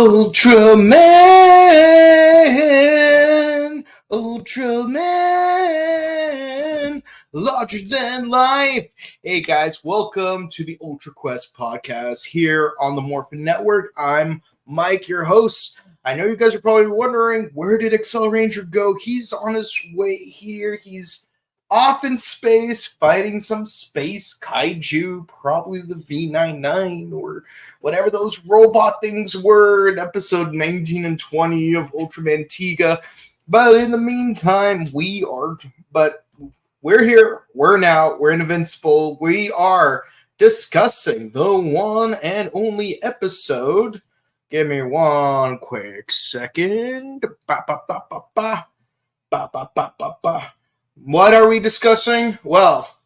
Ultraman, Ultraman, larger than life. Hey guys, welcome to the UltraQuest podcast here on the Morphin Network. I'm Mike, your host. I know you guys are probably wondering, where did Excel Ranger go? He's on his way here. He's off in space fighting some space kaiju, probably the V99 or whatever those robot things were in episode 19 and 20 of Ultraman Tiga. But in the meantime, we're here, we're invincible. We are discussing the one and only episode. Give me one quick second. What are we discussing? Well,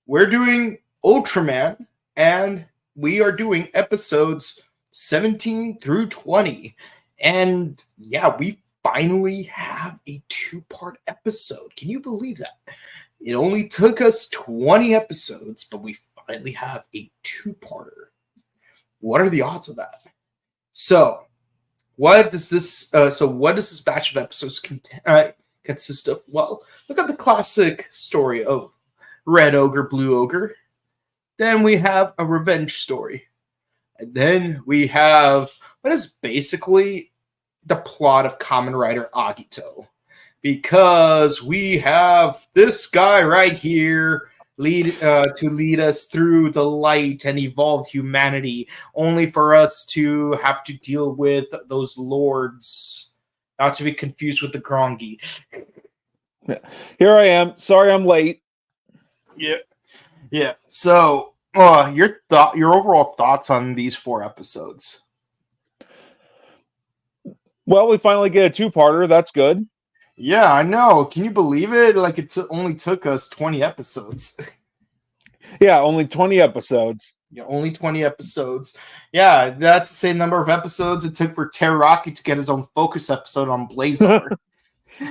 we're doing Ultraman, and we are doing episodes 17 through 20. And yeah, we finally have a two-part episode. Can you believe that? It only took us 20 episodes, but we finally have a two-parter. What are the odds of that? So, what does this batch of episodes consist of? Well, look at the classic story of Red Ogre, Blue Ogre. Then we have a revenge story. And then we have what is basically the plot of Kamen Rider Agito. Because we have this guy right here to lead us through the light and evolve humanity, only for us to have to deal with those lords. Not to be confused with the Grongi. Here I am. Sorry I'm late. Yeah. So, your overall thoughts on these four episodes? Well, we finally get a two-parter. That's good. Yeah, I know. Can you believe it? Like, it only took us 20 episodes. Yeah, only 20 episodes. Yeah, only 20 episodes. Yeah, that's the same number of episodes it took for Teraraki to get his own focus episode on Blazar.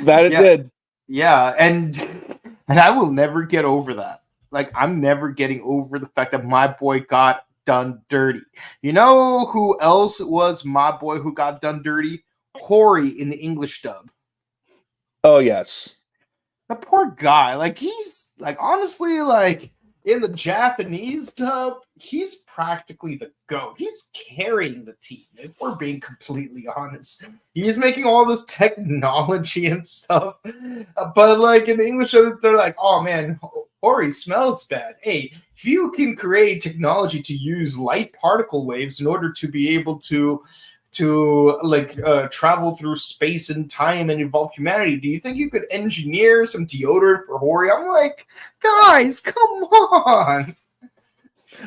That it did. Yeah, and I will never get over that. Like, I'm never getting over the fact that my boy got done dirty. You know who else was my boy who got done dirty? Hori in the English dub. Oh, yes. The poor guy. Like, he's, like, honestly, like, in the Japanese dub, he's practically the GOAT. He's carrying the team, if we're being completely honest. He's making all this technology and stuff. But, like, in the English dub, they're like, oh, man, Hori smells bad. Hey, if you can create technology to use light particle waves in order to be able to travel through space and time and evolve humanity, do you think you could engineer some deodorant for Hori? I'm like, guys, come on.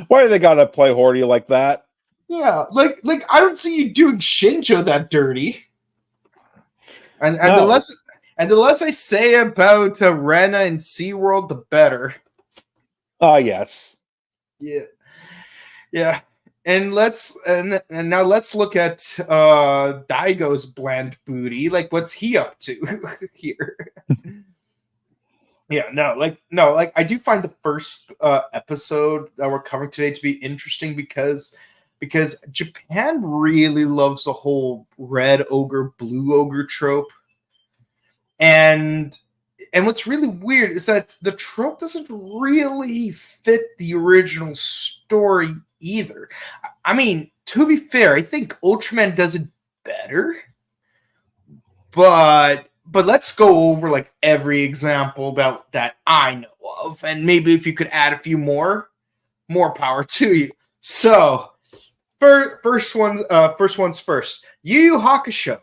Why do they gotta play Hori like that? Yeah, like I don't see you doing Shinjo that dirty. And No. the less I say about Rena and SeaWorld, the better. Yes. Yeah. And now let's look at Daigo's bland booty. Like, what's he up to here? I do find the first episode that we're covering today to be interesting because Japan really loves the whole red ogre, blue ogre trope. And what's really weird is that the trope doesn't really fit the original story either. I mean, to be fair, I think Ultraman does it better. But let's go over like every example that I know of, and maybe if you could add a few more power to you. So, first one's first. Yu Yu Hakusho.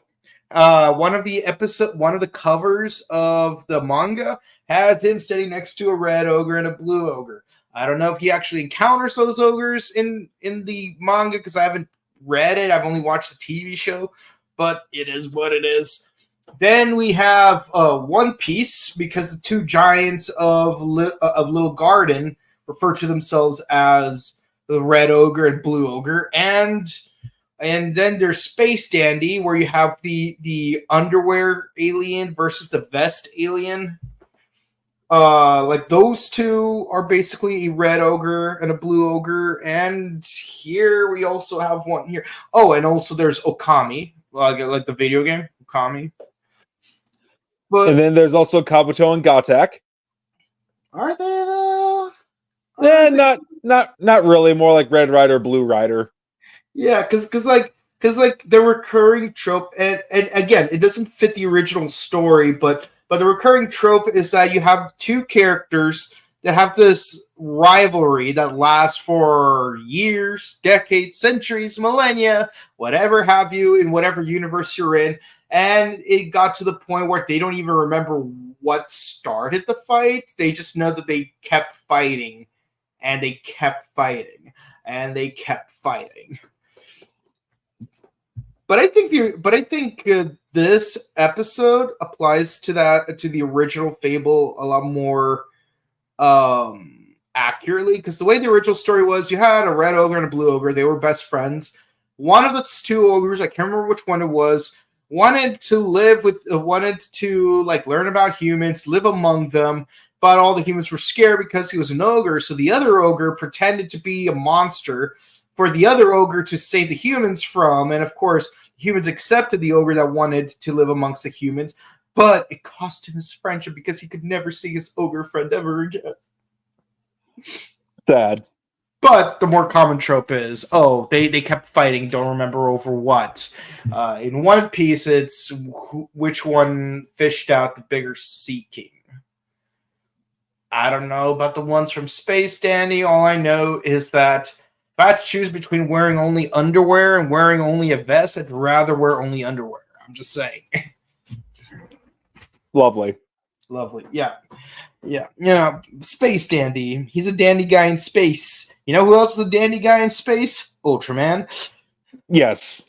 One of the covers of the manga has him sitting next to a red ogre and a blue ogre. I don't know if he actually encounters those ogres in the manga because I haven't read it. I've only watched the TV show, but it is what it is. Then we have One Piece, because the two giants of Little Garden refer to themselves as the red ogre and blue ogre, and then there's Space Dandy, where you have the underwear alien versus the vest alien. Like those two are basically a red ogre and a blue ogre, and here we also have one here. Oh, and also there's Okami, like the video game Okami. And But then there's also Kabuto and Gatak. are they though? Not really. More like Red Rider, Blue Rider. Yeah, because like the recurring trope, and again, it doesn't fit the original story, but the recurring trope is that you have two characters that have this rivalry that lasts for years, decades, centuries, millennia, whatever have you, in whatever universe you're in. And it got to the point where they don't even remember what started the fight. They just know that they kept fighting, and they kept fighting, and they kept fighting. But I think this episode applies to the original Fable a lot more accurately, because the way the original story was, you had a red ogre and a blue ogre. They were best friends. One of those two ogres, I can't remember which one it was, wanted to like learn about humans, live among them, but all the humans were scared because he was an ogre. So the other ogre pretended to be a monster for the other ogre to save the humans from, and of course humans accepted the ogre that wanted to live amongst the humans, but it cost him his friendship because he could never see his ogre friend ever again. Sad. But the more common trope is, they kept fighting, don't remember over what. In One Piece, it's which one fished out the bigger sea king. I don't know about the ones from Space Dandy. All I know is that if I had to choose between wearing only underwear and wearing only a vest, I'd rather wear only underwear. I'm just saying. Lovely. Yeah. You know, Space Dandy. He's a dandy guy in space. You know who else is a dandy guy in space? Ultraman. Yes.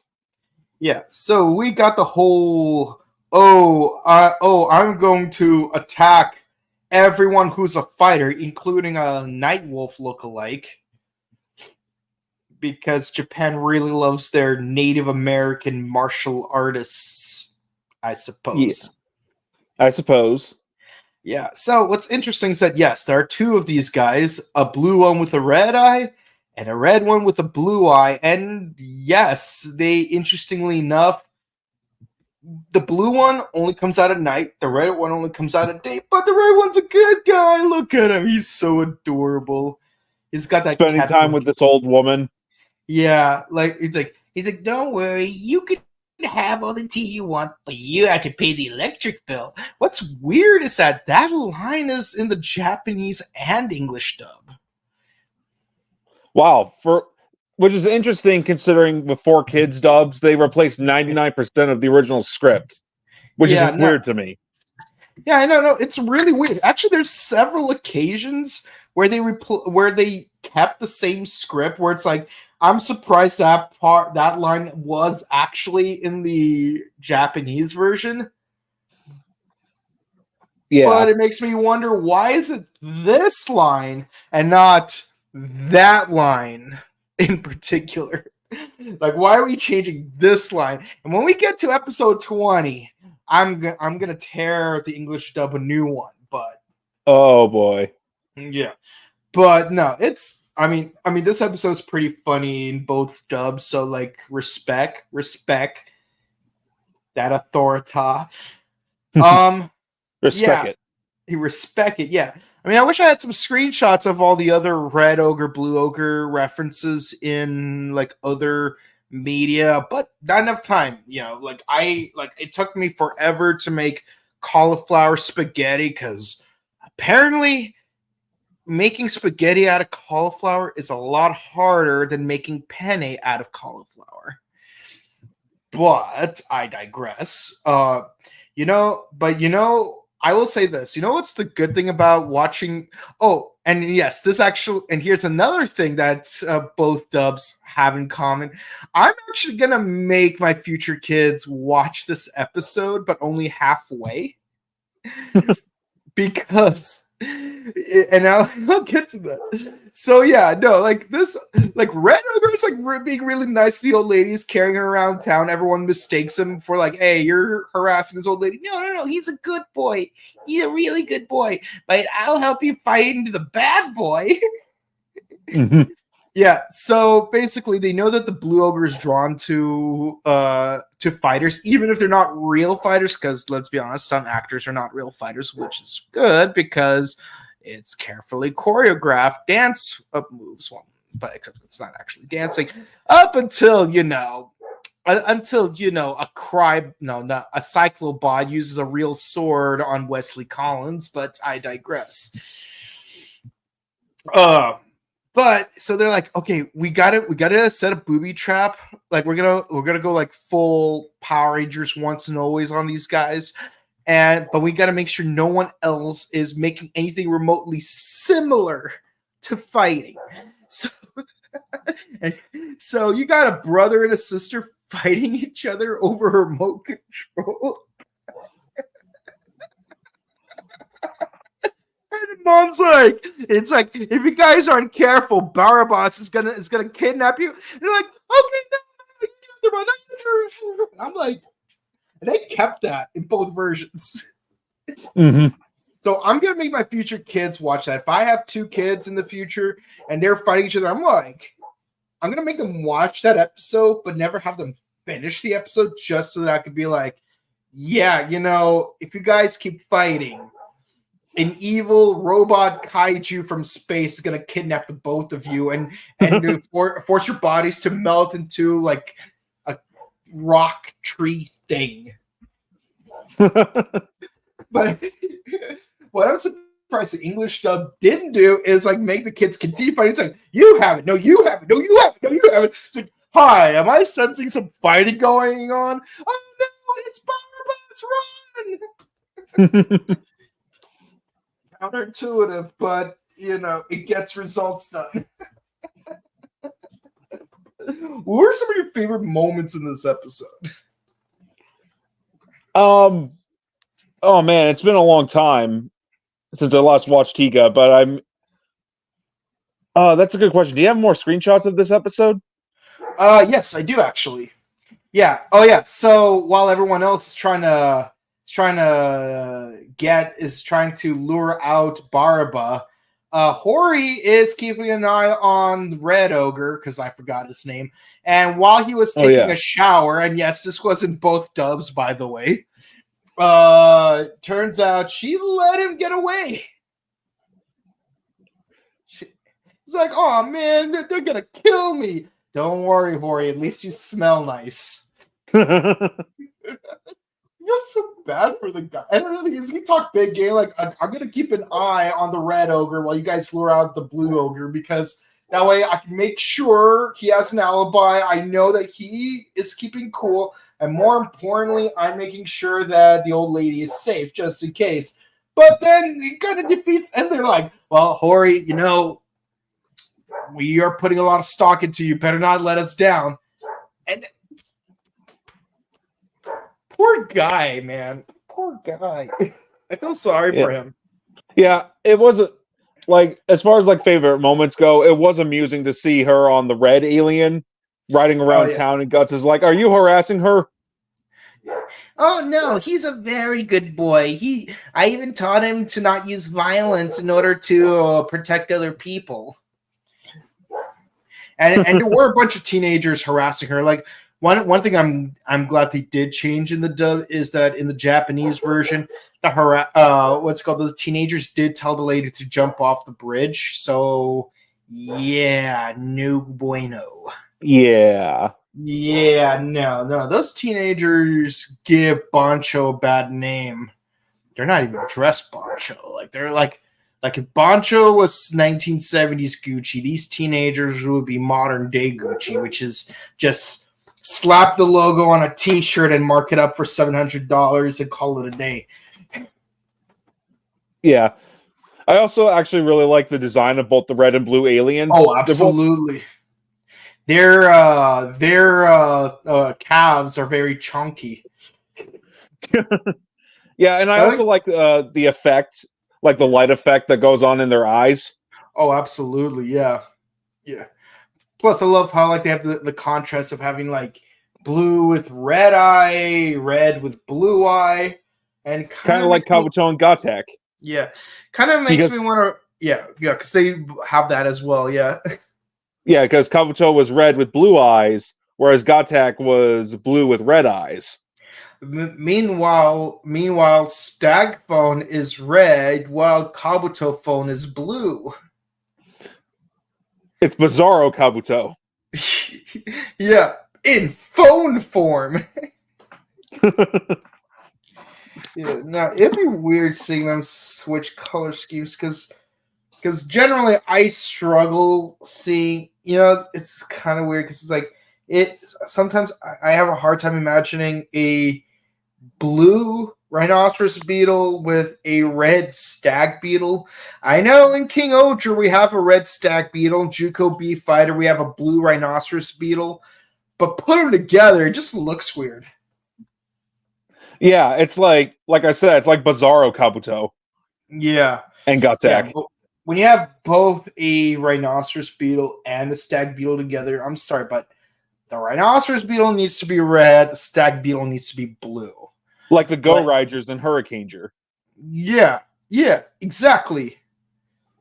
Yeah. So we got the whole, I'm going to attack everyone who's a fighter, including a Nightwolf lookalike, because Japan really loves their Native American martial artists, I suppose. Yeah, I suppose. Yeah, so what's interesting is that, yes, there are two of these guys, a blue one with a red eye and a red one with a blue eye. And yes, they, interestingly enough, the blue one only comes out at night, the red one only comes out at day, but the red one's a good guy. Look at him. He's so adorable. He's got that spending time with this old woman. Yeah, like he's like, don't worry, you can have all the tea you want, but you have to pay the electric bill. What's weird is that line is in the Japanese and English dub. Wow, which is interesting considering with 4Kids dubs, they replaced 99% of the original script, which is weird to me. Yeah, I know. No, it's really weird. Actually, there's several occasions where they kept the same script, where it's like, I'm surprised that line was actually in the Japanese version. Yeah. But it makes me wonder, why is it this line and not that line in particular? Like, why are we changing this line? And when we get to episode 20, I'm gonna tear the English dub a new one. But oh boy, yeah. But no, I mean, this episode's pretty funny in both dubs. So like, respect that authority. Respect it. You respect it, yeah. I mean, I wish I had some screenshots of all the other red ogre, blue ogre references in like other media, but not enough time. You know, it took me forever to make cauliflower spaghetti, because apparently making spaghetti out of cauliflower is a lot harder than making penne out of cauliflower. But I digress. I will say this. You know what's the good thing about watching? Oh, and yes, and here's another thing that both dubs have in common. I'm actually going to make my future kids watch this episode, but only halfway. Because And I'll get to that. So yeah, no, like this, like Red Ogre is like being really nice to the old ladies, carrying her around town. Everyone mistakes him for like, hey, you're harassing this old lady. No, he's a good boy. He's a really good boy. But I'll help you fight into the bad boy. Mm-hmm. Yeah, so basically they know that the Blue Ogre is drawn to fighters, even if they're not real fighters, because let's be honest, some actors are not real fighters, which is good because it's carefully choreographed dance moves. Well, but except it's not actually dancing. Up until, a Cyclobot uses a real sword on Wesley Collins, but I digress. But so they're like, okay, we gotta set a booby trap. Like we're gonna go like full Power Rangers once and always on these guys, but we gotta make sure no one else is making anything remotely similar to fighting. So you got a brother and a sister fighting each other over remote control. And Mom's like, it's like, if you guys aren't careful, Barabas is gonna kidnap you. And they're like, okay, no. I'm like, and they kept that in both versions. Mm-hmm. So I'm gonna make my future kids watch that. If I have 2 kids in the future and they're fighting each other, I'm gonna make them watch that episode, but never have them finish the episode, just so that I could be like, yeah, if you guys keep fighting, an evil robot kaiju from space is going to kidnap the both of you and force your bodies to melt into like a rock tree thing. But what I'm surprised the English dub didn't do is like make the kids continue fighting. It's like, you have it. No, you have it. No, you have it. No, you have it. It's like, hi, am I sensing some fighting going on? Oh no, it's Barabas, run! Counterintuitive, but it gets results done. What were some of your favorite moments in this episode? Oh man, it's been a long time since I last watched Tiga, but that's a good question. Do you have more screenshots of this episode? Yes, I do actually. Yeah. Oh yeah. So while everyone else is trying to lure out Baraba, Hori is keeping an eye on Red Ogre, because I forgot his name. And while he was taking a shower, and yes, this was in both dubs, by the way, turns out she let him get away. He's like, oh man, they're gonna kill me. Don't worry, Hori, at least you smell nice. I feel so bad for the guy. I don't know. He talk big game like, I'm gonna keep an eye on the Red Ogre while you guys lure out the Blue Ogre, because that way I can make sure he has an alibi. I know that he is keeping cool, and more importantly, I'm making sure that the old lady is safe just in case. But then he kind of defeats, and they're like, well, Hori, we are putting a lot of stock into you. Better not let us down. And poor guy, man. Poor guy. I feel sorry for him. Yeah, it wasn't like, as far as like favorite moments go, it was amusing to see her on the red alien riding around town, and Guts is like, are you harassing her? Oh no, he's a very good boy. I even taught him to not use violence in order to protect other people. And there were a bunch of teenagers harassing her. Like one thing I'm glad they did change in the dub is that in the Japanese version, the teenagers did tell the lady to jump off the bridge. So yeah, no bueno. Yeah. Yeah, no. Those teenagers give Bancho a bad name. They're not even dressed Bancho. Like they're like if Bancho was 1970s Gucci, these teenagers would be modern day Gucci, which is just slap the logo on a t-shirt and mark it up for $700 and call it a day. Yeah. I also actually really like the design of both the red and blue aliens. Oh, absolutely. Their calves are very chunky. Yeah, and I also like the effect like the light effect that goes on in their eyes. Oh, absolutely, yeah. Plus, I love how like they have the contrast of having like blue with red eye, red with blue eye, and kind of like Kabuto and Gatek. Yeah, kind of makes me want to. Yeah, because they have that as well. Yeah. Yeah, because Kabuto was red with blue eyes, whereas Gatak was blue with red eyes. Meanwhile, Stag Phone is red, while Kabuto Phone is blue. It's Bizarro Kabuto. Yeah, in phone form. Yeah, now it'd be weird seeing them switch color schemes because generally I struggle seeing. It's kind of weird because it's like sometimes I have a hard time imagining a blue rhinoceros beetle with a red stag beetle. I know in King Ultra we have a red stag beetle, Juko B Fighter we have a blue rhinoceros beetle, but put them together it just looks weird. Yeah, it's like I said, it's like Bizarro Kabuto. Yeah. And Gatak. Yeah, when you have both a rhinoceros beetle and a stag beetle together, I'm sorry, but the rhinoceros beetle needs to be red, the stag beetle needs to be blue. Like the Go Riders and Hurricaneger. Yeah, exactly.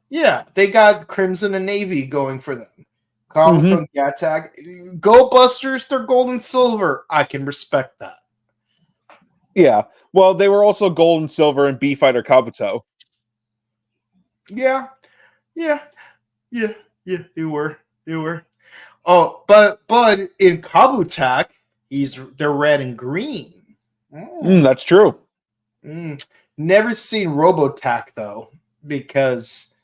Yeah, they got Crimson and Navy going for them. Kabuto and Gatak. Go Busters, they're gold and silver. I can respect that. Yeah. Well, they were also gold and silver in B Fighter Kabuto. Yeah, they were. Oh, but in Kabutak, they're red and green. That's true. Never seen Robotac though, because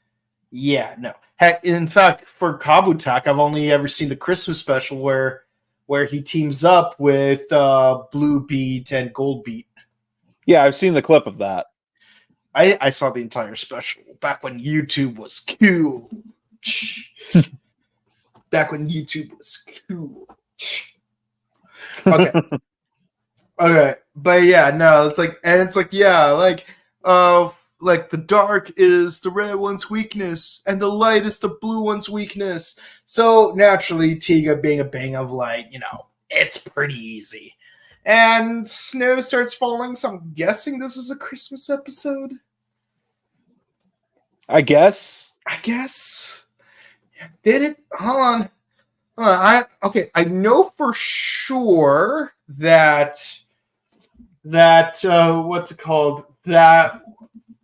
no. In fact, for Kabutak, I've only ever seen the Christmas special where he teams up with Blue Beat and Gold Beat. Yeah, I've seen the clip of that. I saw the entire special back when YouTube was cool. Back when YouTube was cool. Okay, but yeah, no, it's like like the dark is the red one's weakness, and the light is the blue one's weakness. So naturally, Tiga being a bang of light, it's pretty easy. And snow starts falling, so I'm guessing this is a Christmas episode. I guess. Did it? Hold on. I know for sure that what's it called? That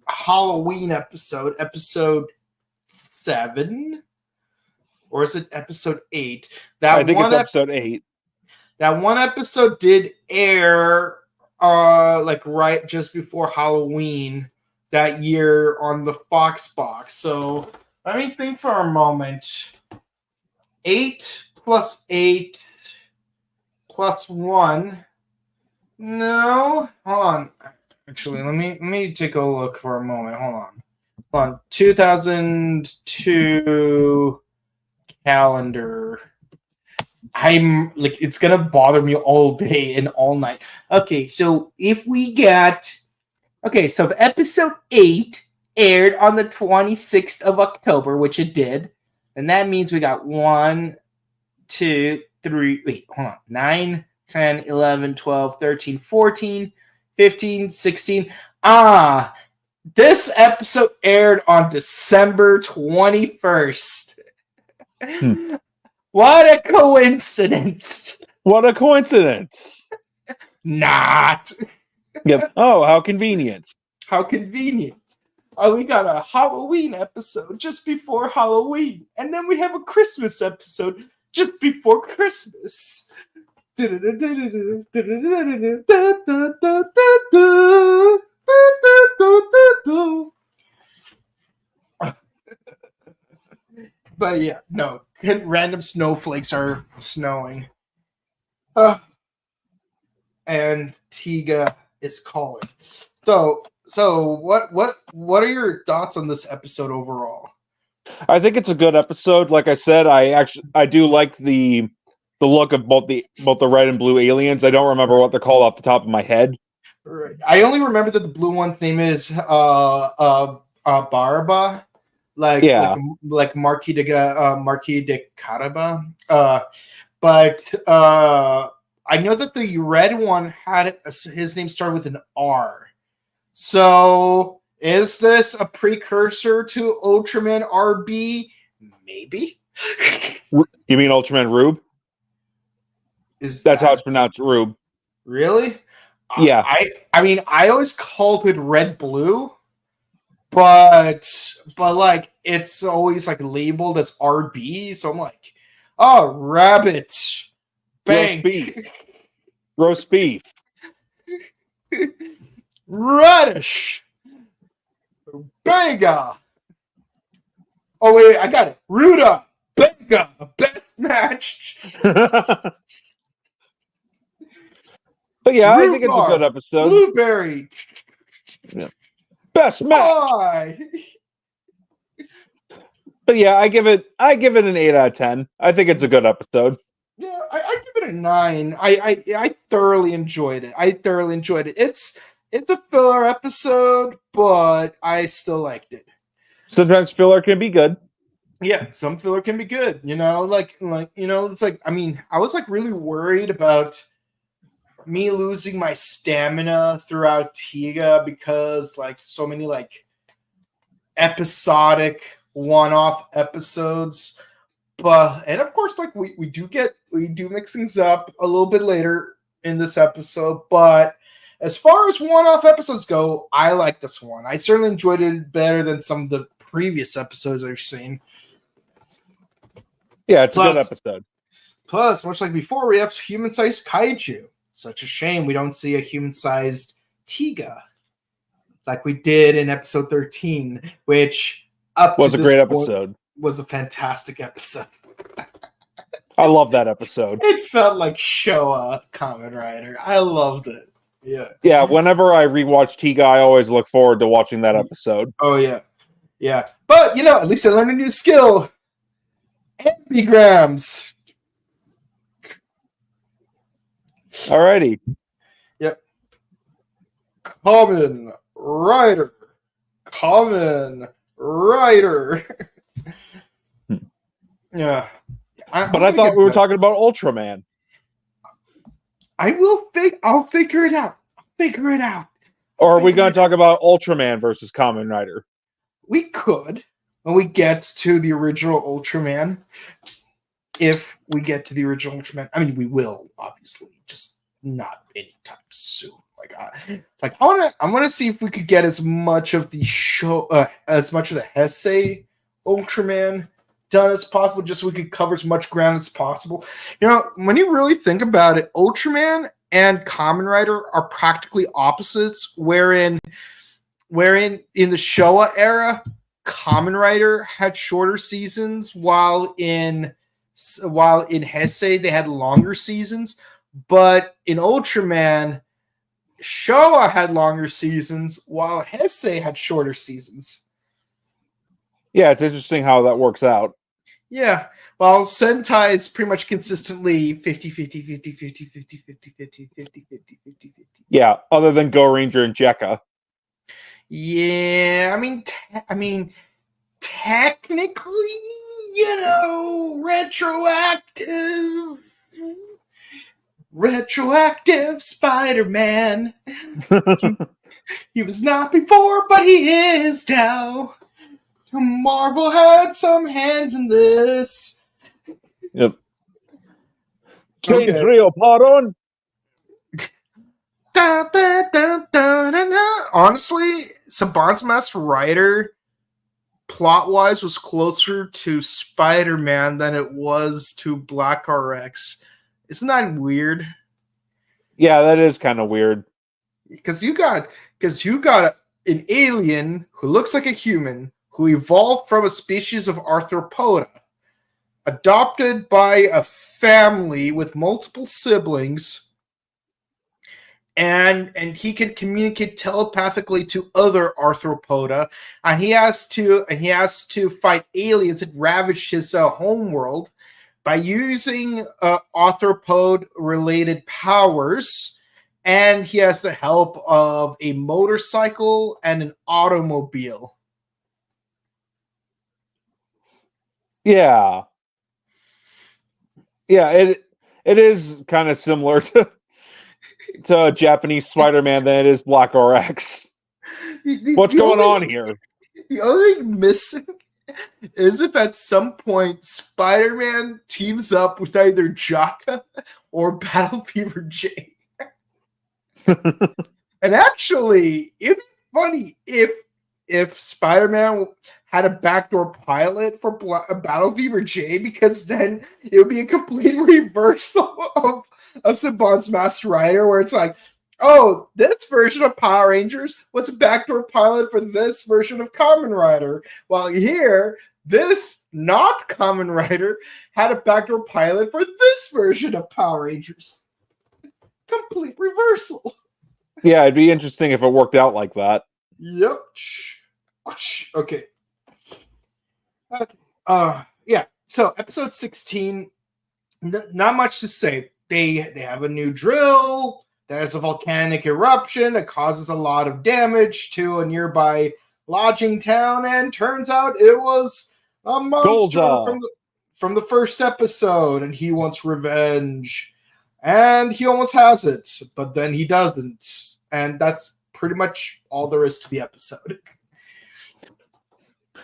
Halloween episode 7, or is it episode 8? I think it's episode 8. That one episode did air right just before Halloween that year on the Fox box. So let me think for a moment. 8 plus 8 plus 1. No, hold on. Actually, let me take a look for a moment. Hold on. 2002 calendar. I'm like, it's gonna bother me all day and all night. Okay, so if episode 8 aired on the 26th of October, which it did, and that means we got 1, 2, 3, wait, hold on, 9, 10, 11, 12, 13, 14, 15, 16. This episode aired on December 21st. What a coincidence. Not. Yep. Oh, how convenient. We got a Halloween episode just before Halloween, and then we have a Christmas episode just before Christmas. But yeah, no, random snowflakes are snowing. And Tiga is calling. So what are your thoughts on this episode overall? I think it's a good episode. Like I said, I do like the look of both the red and blue aliens. I don't remember what they're called off the top of my head. Right. I only remember that the blue one's name is Barba, like Marquis de Caraba. But I know that the red one had his name started with an R. So is this a precursor to Ultraman RB? Maybe. You mean Ultraman Rube? That's how it's pronounced, Rube. Really? Yeah. I mean, I always called it Red Blue, but like it's always like labeled as RB, so I'm like, oh, rabbit, bang, roast beef, radish, banga. Oh wait, I got it. Ruda, banga, best match. But yeah, I think it's a good episode. Blueberry. Yeah. Best match. But yeah, I give it an 8 out of 10. I think it's a good episode. Yeah, I give it a 9. I thoroughly enjoyed it. It's a filler episode, but I still liked it. Sometimes filler can be good. Yeah, some filler can be good. Like it's like, I mean, I was like really worried about me losing my stamina throughout Tiga because like so many like episodic one-off episodes, and of course like we do mix things up a little bit later in this episode, but as far as one-off episodes go, I like this one. I certainly enjoyed it better than some of the previous episodes I've seen. Yeah, it's a good episode. Plus, much like before, we have human-sized kaiju. Such a shame we don't see a human-sized Tiga like we did in episode 13, which was a great episode. Was a fantastic episode. I love that episode. It felt like Showa Kamen Rider. I loved it. Yeah. Yeah, whenever I rewatch Tiga, I always look forward to watching that episode. Oh, yeah. Yeah. But, at least I learned a new skill. Ambigrams. Alrighty. Yep. Kamen Rider. Yeah. I thought we were talking about Ultraman. I'll figure it out. Or are we going to talk about Ultraman versus Kamen Rider? We could when we get to the original Ultraman. If we get to the original Ultraman, I mean, we will obviously, just not anytime soon. I want to see if we could get as much of the Heisei Ultraman done as possible, just so we could cover as much ground as possible. When you really think about it, Ultraman and Kamen Rider are practically opposites, wherein in the Showa era, Kamen Rider had shorter seasons, while in Heisei they had longer seasons. But in Ultraman, Showa had longer seasons, while Heisei had shorter seasons. Yeah, it's interesting how that works out. Yeah, while Sentai is pretty much consistently 50-50. Yeah, other than Go Ranger and Jekka. Yeah, I mean, technically, retroactive Spider-Man. He was not before, but he is now. Marvel had some hands in this. Yep. Change Rio, pardon. Honestly, Saban's Master Rider, plot-wise, was closer to Spider-Man than it was to Black RX. Isn't that weird? Yeah, that is kind of weird. Because you got an alien who looks like a human, who evolved from a species of arthropoda, adopted by a family with multiple siblings, and he can communicate telepathically to other arthropoda, and he has to fight aliens that ravage his homeworld by using arthropod-related powers, and he has the help of a motorcycle and an automobile. Yeah. Yeah, it is kind of similar to Japanese Spider-Man than it is Black RX. What's going on here? The only thing missing is if at some point Spider-Man teams up with either Jaka or Battle Fever J. And actually, it'd be funny if Spider-Man had a backdoor pilot for Battle Fever J, because then it would be a complete reversal of Saban's Master Rider, where it's like, oh, this version of Power Rangers was a backdoor pilot for this version of Kamen Rider. While here, this not Kamen Rider had a backdoor pilot for this version of Power Rangers. Complete reversal. Yeah, it'd be interesting if it worked out like that. Yep. Okay. Yeah. So episode 16, not much to say. They have a new drill. There's a volcanic eruption that causes a lot of damage to a nearby lodging town, and turns out it was a monster from the first episode, and he wants revenge. And he almost has it, but then he doesn't. And that's pretty much all there is to the episode.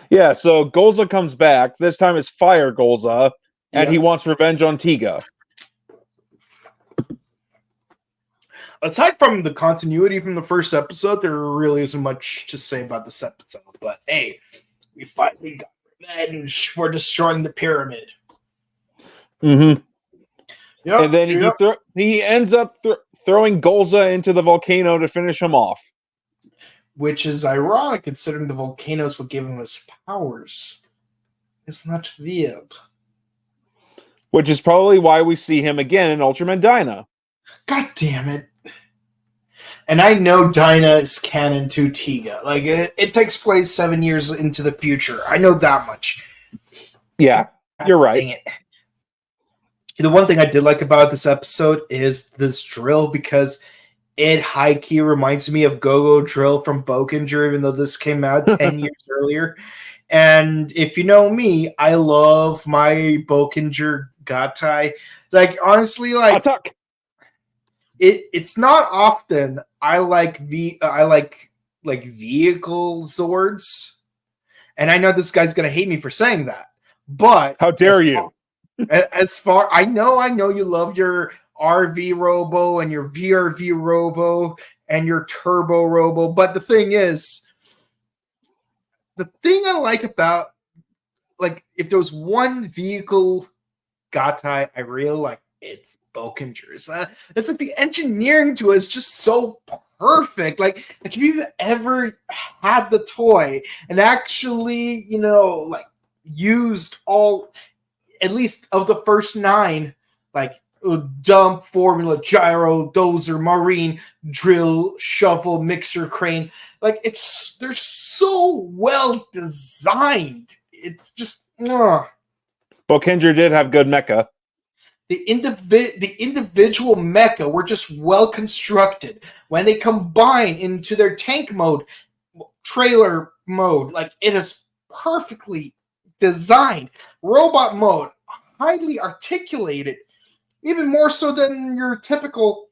Yeah, so Golza comes back. This time it's Fire Golza, and he wants revenge on Tiga. Aside from the continuity from the first episode, there really isn't much to say about this episode. But hey, we finally got revenge for destroying the pyramid. Mm-hmm. Yep, and then he ends up throwing Golza into the volcano to finish him off. Which is ironic, considering the volcanoes would give him his powers. Isn't that weird? Which is probably why we see him again in Ultraman Dyna. God damn it. And I know Dyna is canon to Tiga. Like, it takes place 7 years into the future. I know that much. Yeah, you're right. The one thing I did like about this episode is this drill, because it high-key reminds me of Go-Go Drill from Bokenger, even though this came out 10 years earlier. And if you know me, I love my Bokenger Gatai. Like, honestly, like, it's not often I like vehicle Zords. And I know this guy's going to hate me for saying that. But how dare you? As far I know you love your RV Robo and your VRV Robo and your Turbo Robo, but the thing is, the thing I like about, like, if there was one vehicle Gatai I really like, it's Bokenger's. It's like the engineering to it is just so perfect. Like if you've ever had the toy and actually, like, used all, at least of the first 9, like dump, formula, gyro, dozer, marine, drill, shovel, mixer, crane. Like they're so well designed. It's just Bokenger did have good mecha. The individual mecha were just well constructed. When they combine into their tank mode, trailer mode, like, it is perfectly designed. Robot mode, highly articulated, even more so than your typical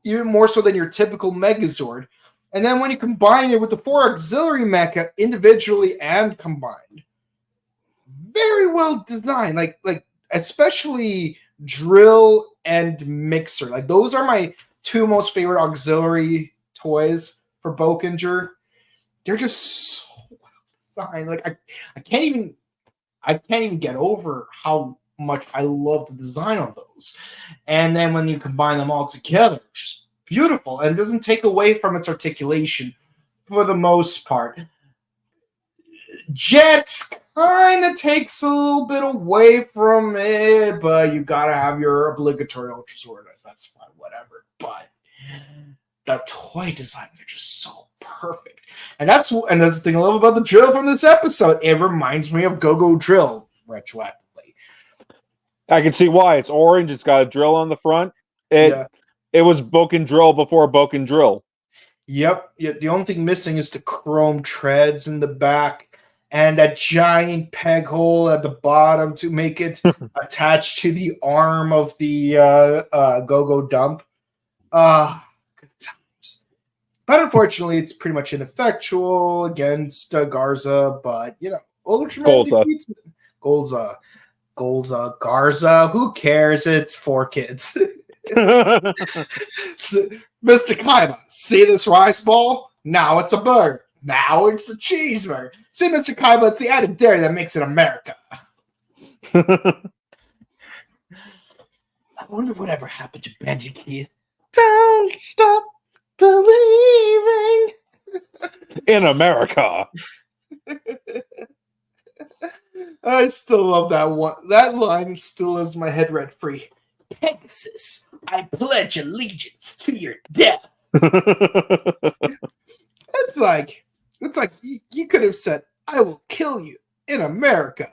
Megazord. And then when you combine it with the 4 auxiliary mecha individually and combined, very well designed. Like especially drill and mixer. Like, those are my 2 most favorite auxiliary toys for Bokenger. They're just so well designed. Like, I can't even get over how much I love the design on those. And then when you combine them all together, it's just beautiful, and it doesn't take away from its articulation for the most part. Jet kind of takes a little bit away from it, but you gotta have your obligatory Ultra Sword. That's fine, whatever. But the toy designs are just so perfect. And that's the thing I love about the drill from this episode. It reminds me of Go-Go Drill retroactively. I can see why. It's orange. It's got a drill on the front. It was Boken Drill before Boken Drill. Yep. The only thing missing is the chrome treads in the back. and that giant peg hole at the bottom to make it attached to the arm of the Go-Go Dump. Good times. But unfortunately, it's pretty much ineffectual against Garza. But Ultraman defeats Garza. Who cares? It's 4 kids. So, Mr. Kaiba, see this rice ball? Now it's a burger. Now it's a cheeseburger. See, Mr. Kaiba, it's the added dairy that makes it America. I wonder whatever happened to Benji Keith. Don't stop believing in America. I still love that one. That line still lives in my head rent free. Pegasus, I pledge allegiance to your death. It's like you could have said, I will kill you in America.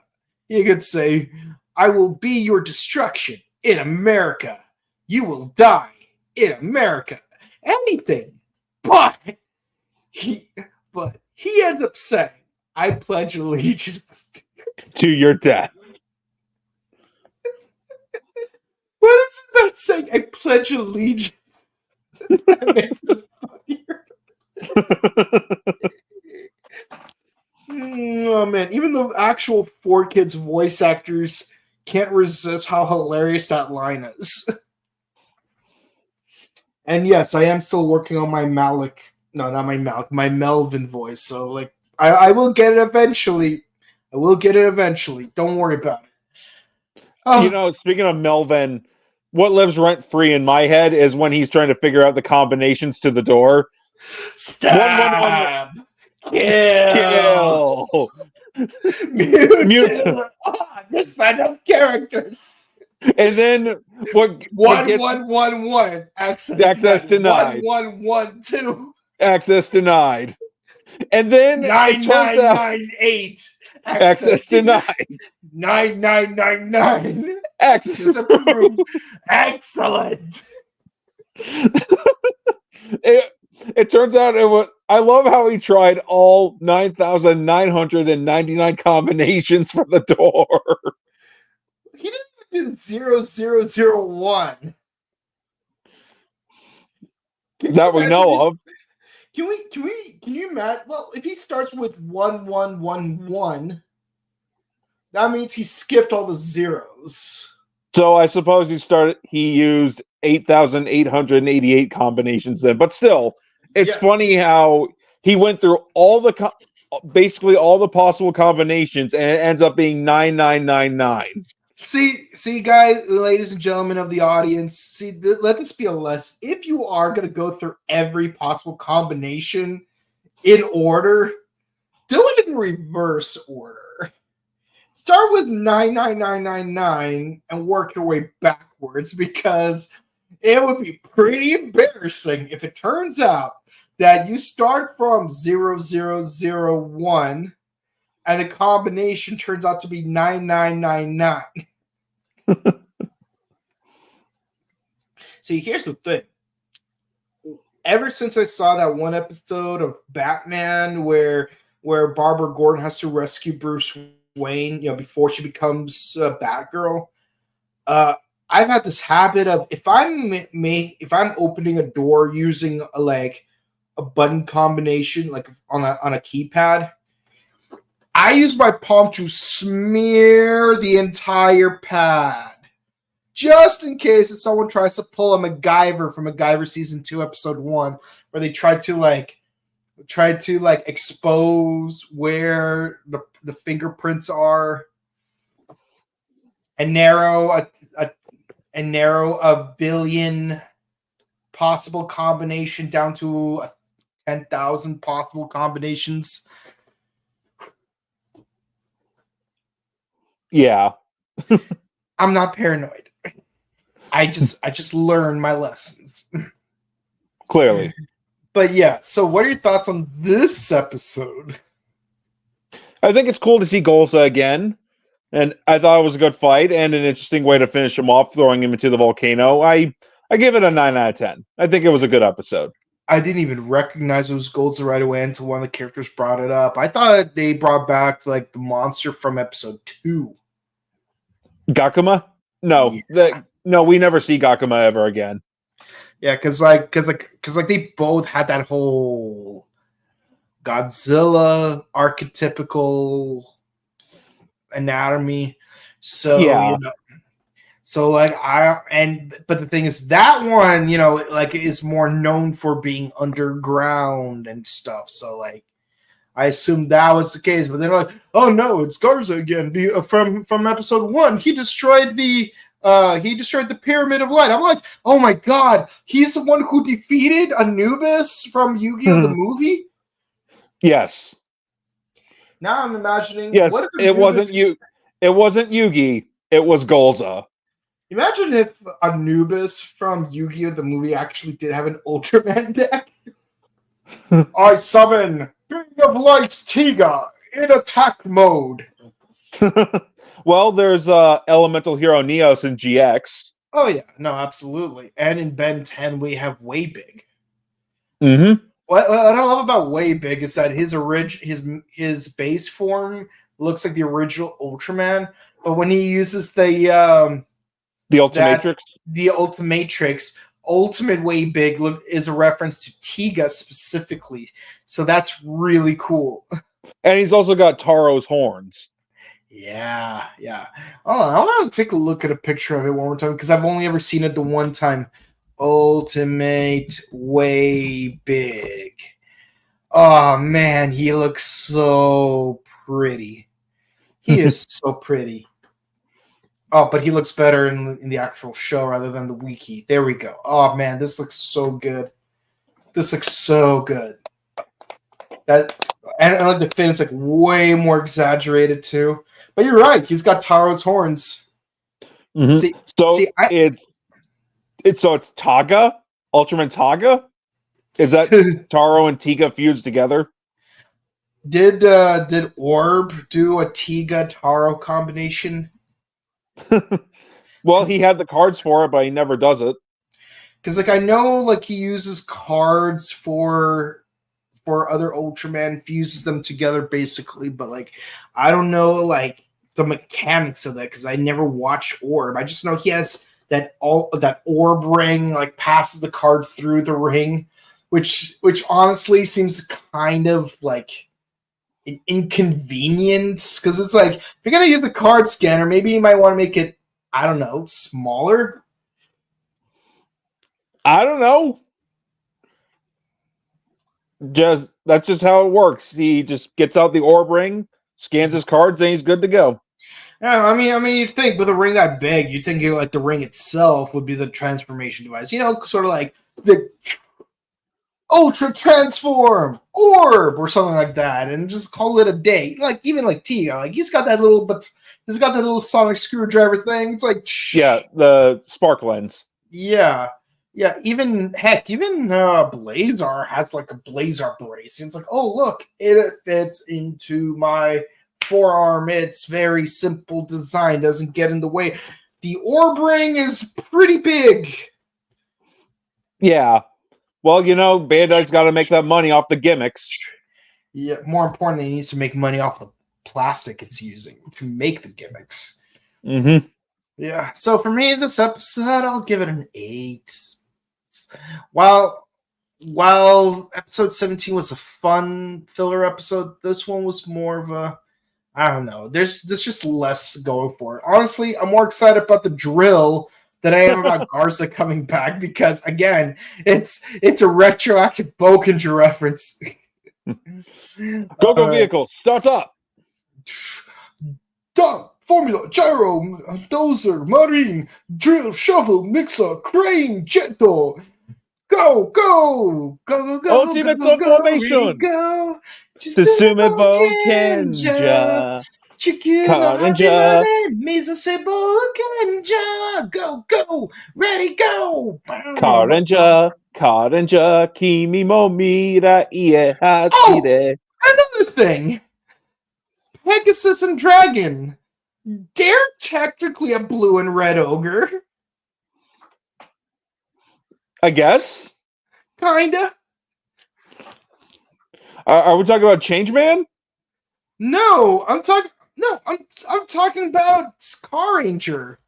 You could say, I will be your destruction in America. You will die in America. Anything. But he ends up saying, I pledge allegiance to your death. What is it about saying I pledge allegiance? That makes it funnier. Oh man, even the actual 4 kids voice actors can't resist how hilarious that line is. And yes, I am still working on my Malik. No, not my Malik, my Melvin voice. So like I will get it eventually. Don't worry about it. Speaking of Melvin, what lives rent-free in my head is when he's trying to figure out the combinations to the door. Stab! Kill! Mute! There's not enough characters. And then what? 1-1-1-1. Access denied. 1-1-1-2. Access denied. And then 9-9-9-8. Access denied. 9-9-9-9. Access approved. Excellent. It turns out it was. I love how he tried all 9,999 combinations for the door. He didn't do 0001. That we know of. Can you imagine? Well, if he starts with 1-1-1-1, that means he skipped all the zeros. So I suppose he used 8,888 combinations then, but still, it's funny how he went through basically all the possible combinations, and it ends up being 9999. See, guys, ladies and gentlemen of the audience, let this be a lesson. If you are going to go through every possible combination in order, do it in reverse order. Start with 99999 and work your way backwards, because it would be pretty embarrassing if it turns out that you start from 0001 and the combination turns out to be 9999. See, here's the thing. Ever since I saw that one episode of Batman where Barbara Gordon has to rescue Bruce Wayne, before she becomes Batgirl, I've had this habit of if I'm opening a door using a button combination, like on a keypad, I use my palm to smear the entire pad, just in case if someone tries to pull a MacGyver from MacGyver season 2 episode 1, where they try to expose where the fingerprints are and narrow a billion possible combination down to 10,000 possible combinations. Yeah. I'm not paranoid. I just learn my lessons. Clearly. But yeah, so what are your thoughts on this episode? I think it's cool to see Golza again. And I thought it was a good fight and an interesting way to finish him off, throwing him into the volcano. I give it a 9 out of 10. I think it was a good episode. I didn't even recognize it was Goldza right away until one of the characters brought it up. I thought they brought back like the monster from episode 2. Gakuma? No, Yeah. no, we never see Gakuma ever again. Yeah, because they both had that whole Godzilla archetypical anatomy. So Yeah. you know, so like but the thing is that one, you know, like is more known for being underground and stuff. So like I assumed that was the case, but they're like, oh no, it's Garza again from episode 1. He destroyed the Pyramid of Light. I'm like, oh my god, he's the one who defeated Anubis from Yu-Gi-Oh! The movie? Yes. Now I'm imagining, yes, what if it wasn't Yugi, it was Golza. Imagine if Anubis from Yu-Gi-Oh! The movie actually did have an Ultraman deck. I summon Being of Light Tiga in attack mode. Well, there's Elemental Hero Neos in GX. Oh yeah, no, absolutely. And in Ben 10 we have Way Big. Mm-hmm. What I love about Way Big is that his base form looks like the original Ultraman, but when he uses the Ultimatrix, Ultimate Way Big is a reference to Tiga specifically, so that's really cool. And he's also got Taro's horns. Yeah. Oh, I want to take a look at a picture of it one more time because I've only ever seen it the one time. Ultimate Way Big. Oh man, he looks so pretty. He is so pretty. Oh, but he looks better in the actual show rather than the wiki. There we go. Oh man, this looks so good. This looks so good. And I like the fin. It's like way more exaggerated too. But you're right. He's got Taro's horns. Mm-hmm. It's Taga, Ultraman Taga. Is that Taro and Tiga fused together? Did Orb do a Tiga Taro combination? Well, he had the cards for it, but he never does it. Because like I know like he uses cards for other Ultraman, fuses them together basically, but like I don't know like the mechanics of that because I never watched Orb. I just know he has that orb ring, like passes the card through the ring, which honestly seems kind of like an inconvenience because it's like if you're gonna use a card scanner, maybe you might want to make it, I don't know, smaller. I don't know. That's just how it works. He just gets out the orb ring, scans his cards, and he's good to go. Yeah, I mean, you'd think with a ring that big, you'd think like the ring itself would be the transformation device. You know, sort of like the Ultra Transform Orb or something like that, and just call it a day. Like even like Tiga, like he's got that little sonic screwdriver thing. It's like the spark lens. Yeah. Even Blazar has like a Blazar brace. And it's like, oh look, it fits into my forearm. It's very simple design, doesn't get in the way. The orb ring is pretty big. Yeah. Well, you know, Bandai's got to make that money off the gimmicks. Yeah, more importantly, it needs to make money off the plastic it's using to make the gimmicks. Mm-hmm. Yeah, so for me, this episode, I'll give it an 8. While episode 17 was a fun filler episode, this one was more of a, I don't know. There's just less going for it. Honestly, I'm more excited about the drill than I am about Garza coming back because, again, it's a retroactive Bokenger reference. Go vehicle, start up. Dump, formula, gyro, dozer, marine, drill, shovel, mixer, crane, jetto. Go. Ultimate transformation. Go. Susume Bokenja. Karenja. Go. Ready, go. Karenja. Kimi mo mira ie hasire. Another thing. Pegasus and Dragon. They're technically a blue and red ogre. I guess. Kinda. Are we talking about Changeman? No, I'm talking. No, I'm talking about Car Ranger.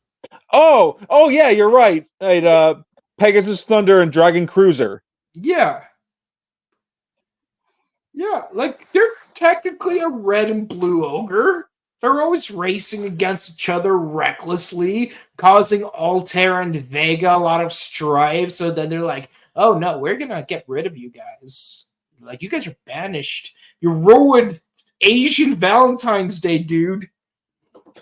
Oh yeah, you're right. Right, Pegasus Thunder and Dragon Cruiser. Yeah. Yeah, like they're technically a red and blue ogre. They're always racing against each other recklessly, causing Altair and Vega a lot of strife. So then they're like, oh no, we're gonna get rid of you guys. Like, you guys are banished. You ruined Asian Valentine's Day, dude.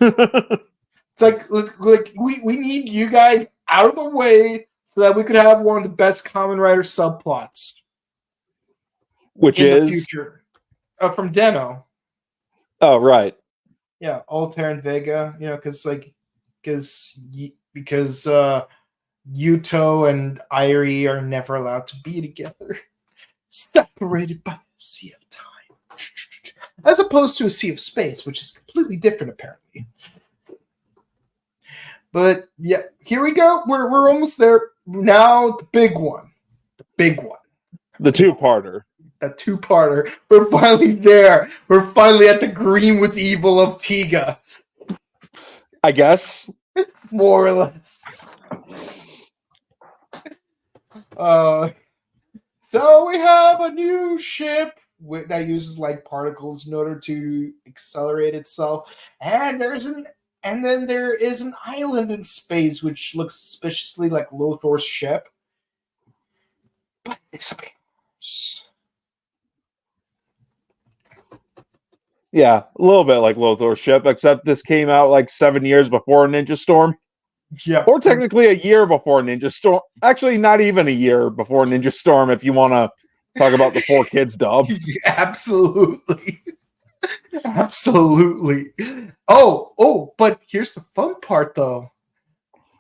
It's like we need you guys out of the way so that we could have one of the best Kamen Rider subplots. Which in is the future. From Deno. Oh, right. Yeah, Altair and Vega, because Yuto and Irie are never allowed to be together. Separated by a sea of time. As opposed to a sea of space, which is completely different, apparently. But yeah, here we go. We're almost there. Now the big one. The big one. The two-parter. A two-parter. We're finally there. We're finally at the green with evil of Tiga. I guess. More or less. So we have a new ship that uses light particles in order to accelerate itself, and there is an island in space which looks suspiciously like Lothor's ship, but it disappears. Yeah, a little bit like Lothor's ship, except this came out like 7 years before Ninja Storm. Yeah. Or technically a year before Ninja Storm. Actually, not even a year before Ninja Storm, if you want to talk about the 4Kids dub. Absolutely. Absolutely. Oh, but here's the fun part, though.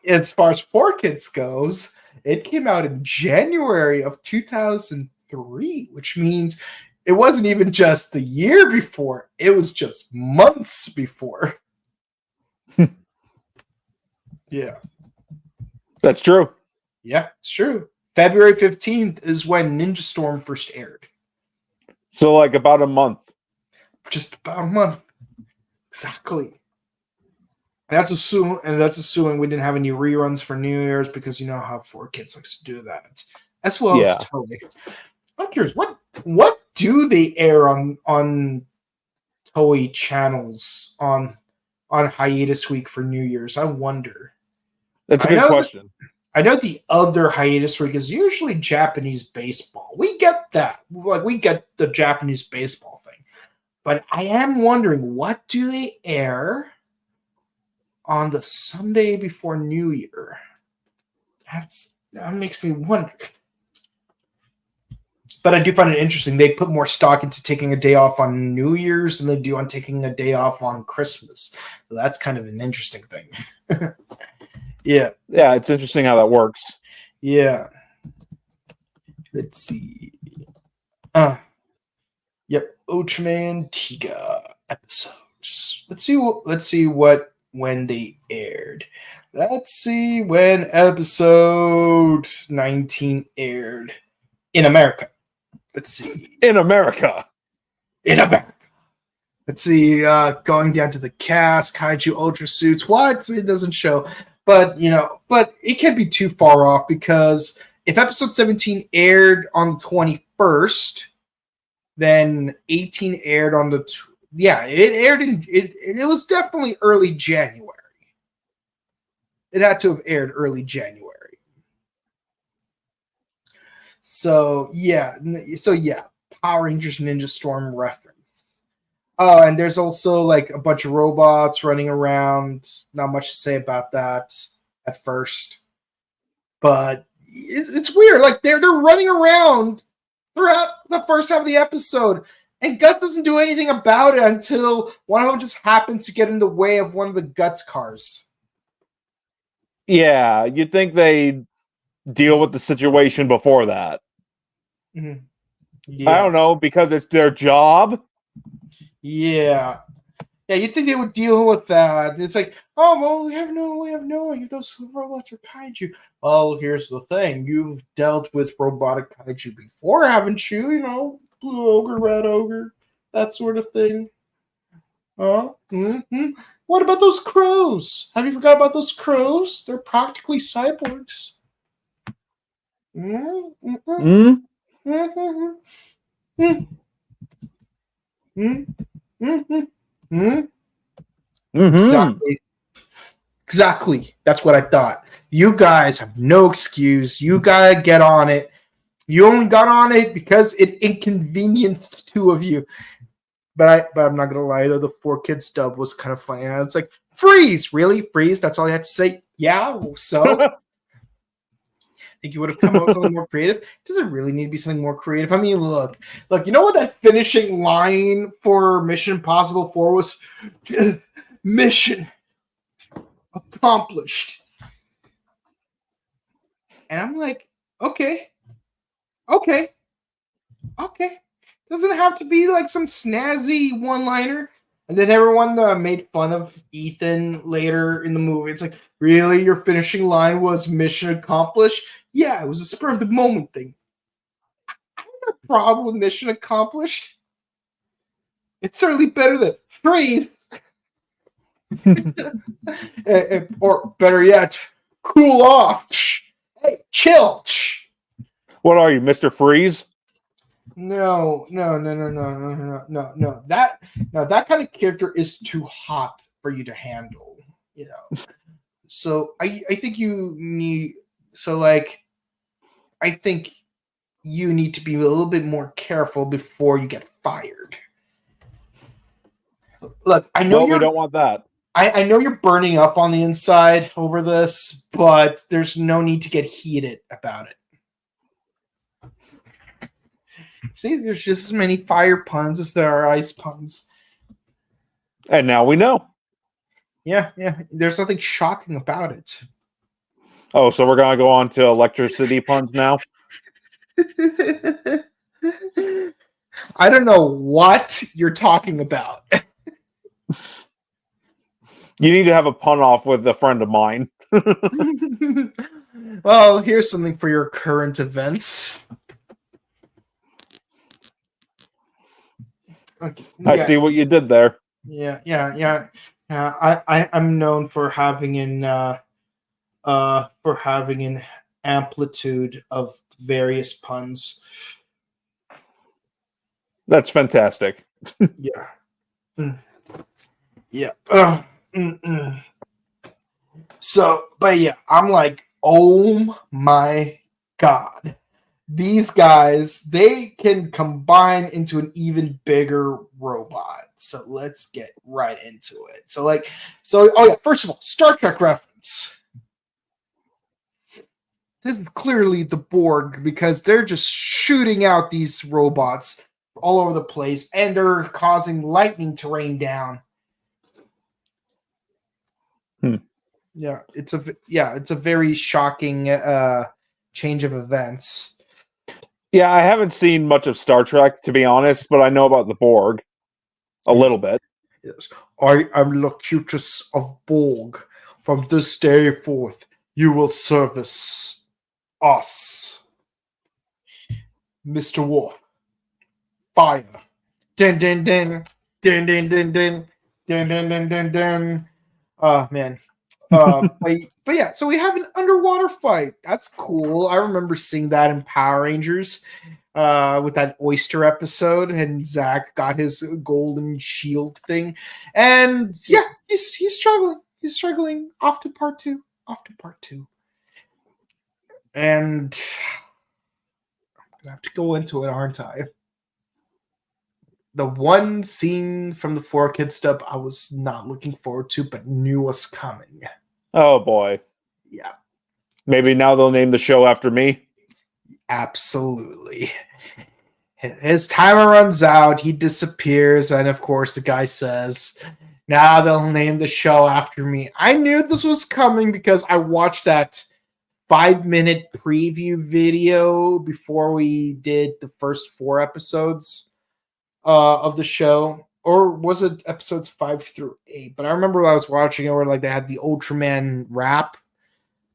As far as 4Kids goes, it came out in January of 2003, which means it wasn't even just the year before. It was just months before. Yeah. That's true. Yeah, it's true. February 15th is when Ninja Storm first aired. So, like, about a month. Just about a month. Exactly. And that's assuming we didn't have any reruns for New Year's, because you know how 4Kids likes to do that. As well as Toei. I'm curious, what do they air on Toei channels on hiatus week for New Year's? I wonder. That's a good question. I know the other hiatus week is usually Japanese baseball. We get that. Like, we get the Japanese baseball thing. But I am wondering, what do they air on the Sunday before New Year? That makes me wonder. But I do find it interesting. They put more stock into taking a day off on New Year's than they do on taking a day off on Christmas. So that's kind of an interesting thing. Yeah. Yeah, it's interesting how that works. Yeah. Let's see. Yep. Ultraman Tiga episodes. Let's see when they aired. Let's see when episode 19 aired in America. Let's see. In America. Let's see. Going down to the cast, Kaiju Ultra Suits. What? It doesn't show. But it can't be too far off, because if episode 17 aired on the 21st, then 18 aired on the it aired it was definitely early January. It had to have aired early January. So Power Rangers Ninja Storm reference. Oh, and there's also like a bunch of robots running around. Not much to say about that at first, but it's weird. Like they're running around throughout the first half of the episode, and Gus doesn't do anything about it until one of them just happens to get in the way of one of the Guts cars. Yeah, you'd think they'd deal with the situation before that. Mm-hmm. Yeah. I don't know, because it's their job. Yeah, you'd think they would deal with that. It's like, oh, well, we have no way of knowing if those robots are kaiju. Well, here's the thing. You've dealt with robotic kaiju before, haven't you? blue ogre, red ogre, that sort of thing. Mm-hmm. What about those crows? Have you forgot about those crows? They're practically cyborgs. Mm-hmm. Mm-hmm. Mm-hmm. Mm-hmm. Mm-hmm. Exactly. Exactly. That's what I thought. You guys have no excuse. You gotta get on it. You only got on it because it inconvenienced two of you. But I'm not gonna lie though, the 4 Kids dub was kind of funny. And it's like, freeze, really? Freeze? That's all you had to say? Yeah, so think you would have come up with something more creative? Does it really need to be something more creative? I mean, look, you know what that finishing line for Mission Impossible 4 was? Mission accomplished. And I'm like, okay. Doesn't have to be like some snazzy one-liner. And then everyone made fun of Ethan later in the movie. It's like, really? Your finishing line was mission accomplished? Yeah, it was a spur of the moment thing. I have no problem with mission accomplished. It's certainly better than freeze. Or better yet, cool off. Hey, chill. What are you, Mr. Freeze? No. That kind of character is too hot for you to handle, So I think you need I think you need to be a little bit more careful before you get fired. Look, I know we don't want that. I know you're burning up on the inside over this, but there's no need to get heated about it. See, there's just as many fire puns as there are ice puns. And now we know. Yeah. There's nothing shocking about it. Oh, so we're going to go on to electricity puns now? I don't know what you're talking about. You need to have a pun off with a friend of mine. Well, here's something for your current events. Okay. I see what you did there. Yeah. I'm known for having an amplitude of various puns. That's fantastic. Yeah. Yeah. So, but yeah, I'm like, oh my god. These guys, they can combine into an even bigger robot. So let's get right into it. First of all, Star Trek reference. This is clearly the Borg because they're just shooting out these robots all over the place and they're causing lightning to rain down. Yeah, it's a very shocking change of events. Yeah, I haven't seen much of Star Trek, to be honest, but I know about the Borg a little bit. Yes. I am Locutus of Borg. From this day forth, you will service us. Mr. Worf. Fire. Din din din. Din din din din. Din din din din din. Oh man. But yeah, so we have an underwater fight. That's cool. I remember seeing that in Power Rangers with that oyster episode, and Zach got his golden shield thing. And yeah, he's struggling. He's struggling. Off to part two. And I'm gonna have to go into it, aren't I? The one scene from the 4 Kids stuff I was not looking forward to, but knew was coming. Oh boy. Yeah. Maybe now they'll name the show after me? Absolutely. His timer runs out, he disappears, and of course the guy says, now they'll name the show after me. I knew this was coming because I watched that 5-minute preview video before we did the first 4 episodes of the show, or was it episodes 5 through 8? But I remember I was watching it where they had the Ultraman rap.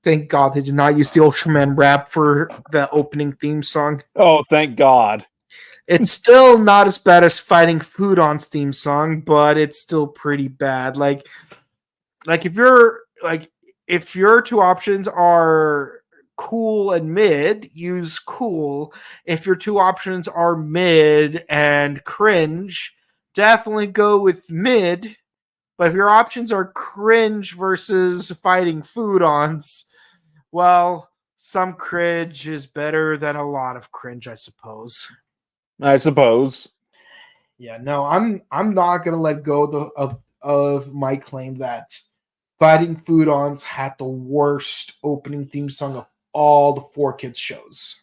Thank God they did not use the Ultraman rap for the opening theme song. Oh, thank God. It's still not as bad as Fighting Foodon's theme song, but it's still pretty bad. Like if your two options are cool and mid, use cool. If your two options are mid and cringe, definitely go with mid. But if your options are cringe versus Fighting Foodons, well, some cringe is better than a lot of cringe, I suppose. I suppose. Yeah, no, I'm not gonna let go of my claim that Fighting Foodons had the worst opening theme song of all the 4Kids shows.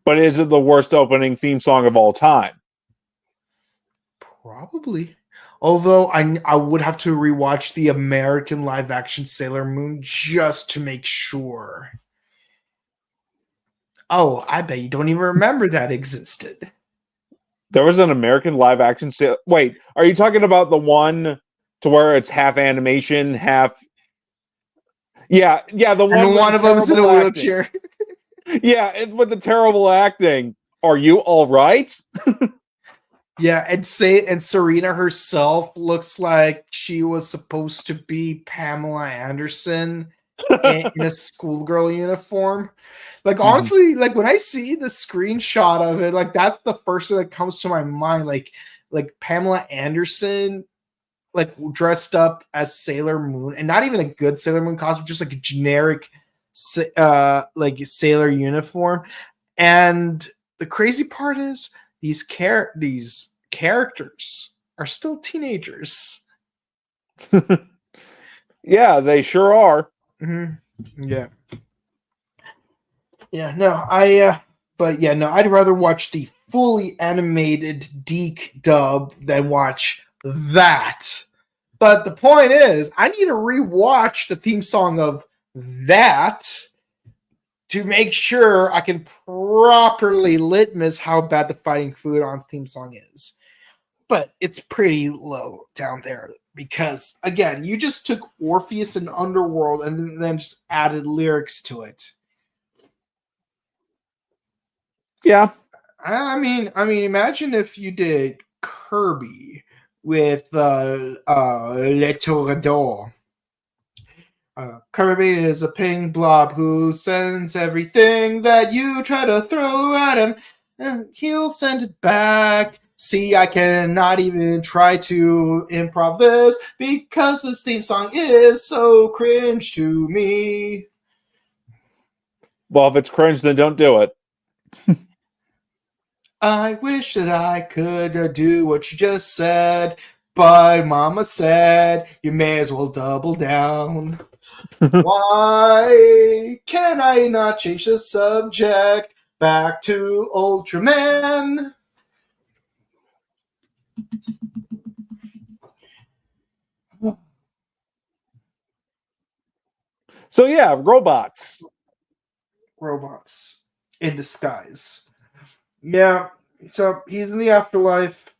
But is it the worst opening theme song of all time? Probably. Although I would have to rewatch the American live action Sailor Moon just to make sure. Oh, I bet you don't even remember that existed. There was an American live action Wait, are you talking about the one to where it's half animation, half... Yeah, the one and one of them's in a wheelchair. Yeah, with the terrible acting. Are you all right? Yeah, and Serena herself looks like she was supposed to be Pamela Anderson in a schoolgirl uniform. Like, honestly, like when I see the screenshot of it, like that's the first thing that comes to my mind. Like Pamela Anderson, like dressed up as Sailor Moon, and not even a good Sailor Moon costume, just like a generic, like Sailor uniform. And the crazy part is these characters are still teenagers. Yeah, they sure are. Mm-hmm. Yeah, no, I'd rather watch the fully animated Deke dub than watch that. But the point is, I need to rewatch the theme song of that to make sure I can properly litmus how bad the Fighting Foodon's theme song is. But it's pretty low down there because, again, you just took Orpheus and Underworld and then just added lyrics to it. Yeah. I mean, imagine if you did Kirby with Le Toreador. Kirby is a pink blob who sends everything that you try to throw at him, and he'll send it back. See, I cannot even try to improv this because this theme song is so cringe to me. Well, if it's cringe, then don't do it. I wish that I could do what you just said, but Mama said you may as well double down. Why can I not change the subject back to Ultraman? So yeah, robots in disguise. Yeah, so he's in the afterlife,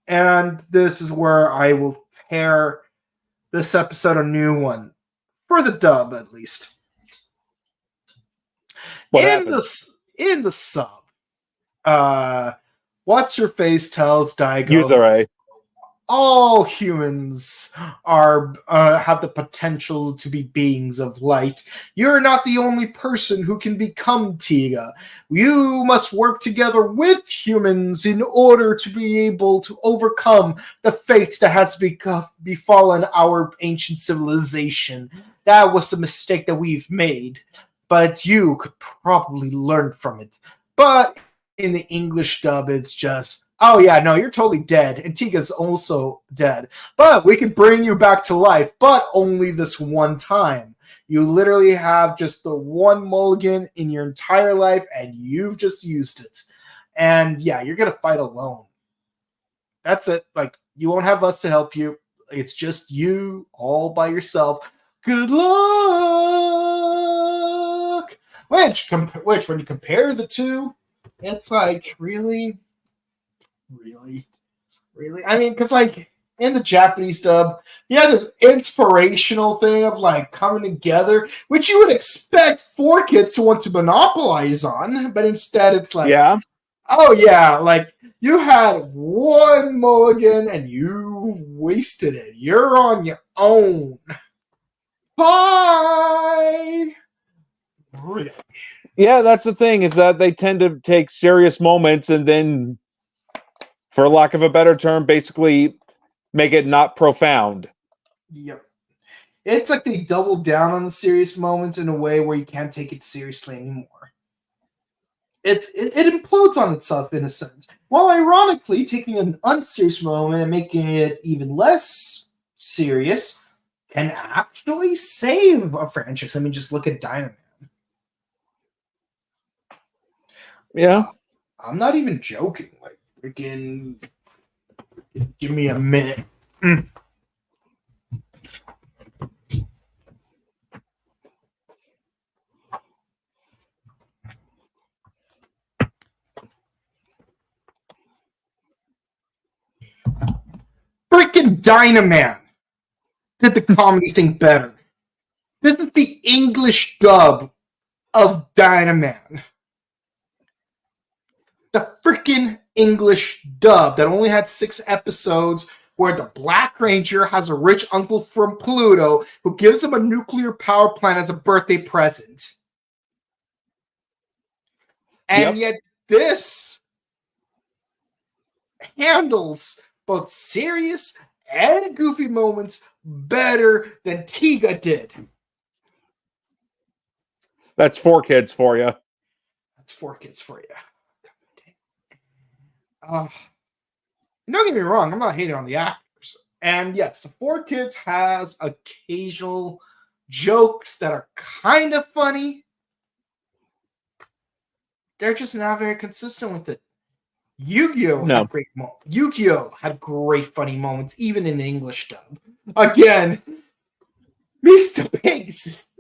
and this is where I will tear this episode a new one. For the dub, at least. In the sub, what's her face tells Daigo all humans are have the potential to be beings of light. You're not the only person who can become Tiga. You must work together with humans in order to be able to overcome the fate that has befallen our ancient civilization. That was the mistake that we've made, but you could probably learn from it. But in the English dub, it's just, oh yeah, no, you're totally dead, and Tiga's also dead. But we can bring you back to life, but only this one time. You literally have just the one mulligan in your entire life, and you've just used it. And yeah, you're gonna fight alone. That's it. Like, you won't have us to help you. It's just you all by yourself. Good luck. Which when you compare the two, it's like, really? I mean, because like in the Japanese dub, you have this inspirational thing of like coming together, which you would expect 4Kids to want to monopolize on, but instead it's like, Oh yeah, like you had one mulligan and you wasted it. You're on your own. Bye. Yeah, that's the thing, is that they tend to take serious moments and then, for lack of a better term, basically make it not profound. Yep. It's like they double down on the serious moments in a way where you can't take it seriously anymore. It implodes on itself in a sense. While ironically, taking an unserious moment and making it even less serious can actually save a franchise. I mean, just look at Dynamite. Yeah. I'm not even joking. Like, freaking, give me a minute. Freaking Dynaman did the comedy thing better. This is the English dub of Dynaman. The freaking English dub that only had 6 episodes, where the Black Ranger has a rich uncle from Pluto who gives him a nuclear power plant as a birthday present. And yet this handles both serious and goofy moments better than Tiga did. That's 4 kids for you. That's 4 kids for you. Don't get me wrong, I'm not hating on the actors. And yes, the 4 kids has occasional jokes that are kind of funny. They're just not very consistent with it. Yu-Gi-Oh! Had great moments. Yu-Gi-Oh! Had great funny moments, even in the English dub. Again, Mr. Pigs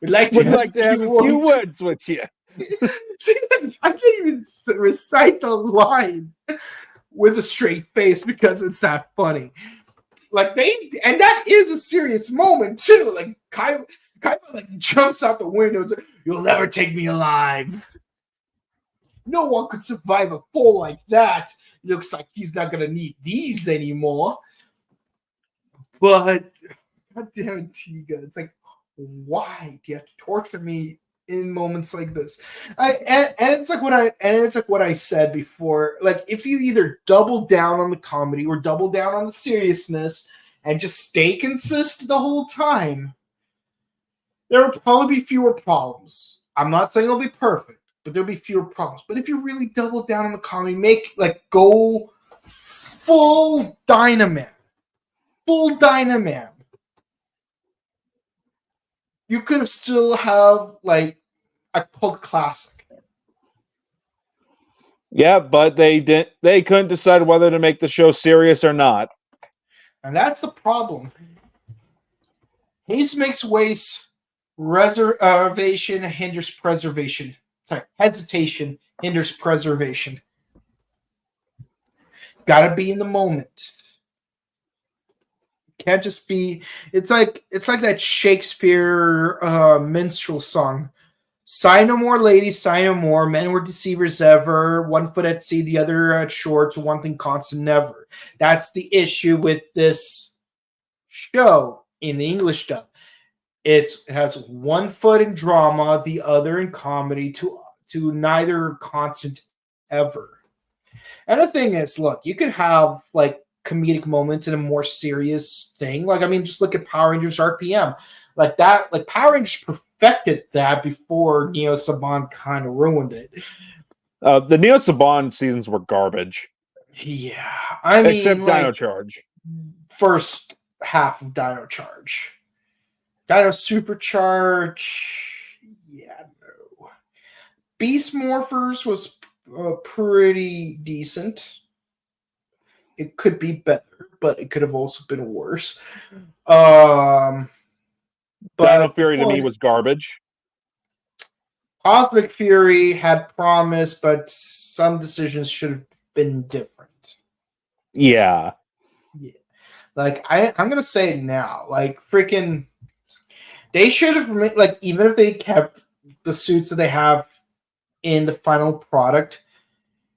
would like to have a few words with you. I can't even recite the line with a straight face because it's that funny. Like and that is a serious moment too. Like Kaiba like jumps out the window and says, "You'll never take me alive." No one could survive a fall like that. Looks like he's not gonna need these anymore. But goddamn Tiga, it's like, why do you have to torture me in moments like this? It's like what I said before. Like, if you either double down on the comedy or double down on the seriousness and just stay consistent the whole time, there will probably be fewer problems. I'm not saying it'll be perfect, but there'll be fewer problems. But if you really double down on the comedy, go full Dynaman, you could still have like a cult classic. Yeah, but they couldn't decide whether to make the show serious or not. And that's the problem. Haste makes waste, reservation hinders preservation. Sorry, hesitation hinders preservation. Gotta be in the moment. Can't just be. It's like that Shakespeare minstrel song. Sigh no more, ladies, sigh no more. Men were deceivers ever. One foot at sea, the other at shore. To one thing constant never. That's the issue with this show in the English dub. It has one foot in drama, the other in comedy. To neither constant ever. And the thing is, look, you can have like comedic moments in a more serious thing. Like, I mean, just look at Power Rangers RPM. Like that, like Power Rangers perfected that before Neo Saban kind of ruined it. The Neo Saban seasons were garbage. Yeah. I mean, except Dino Charge. First half of Dino Charge. Dino Supercharge. Yeah, no. Beast Morphers was pretty decent. It could be better, but it could have also been worse. Dino Fury to me was garbage. Cosmic Fury had promise, but some decisions should have been different. Yeah. Like, I'm gonna say it now. Like, freaking, they should have, like, even if they kept the suits that they have in the final product,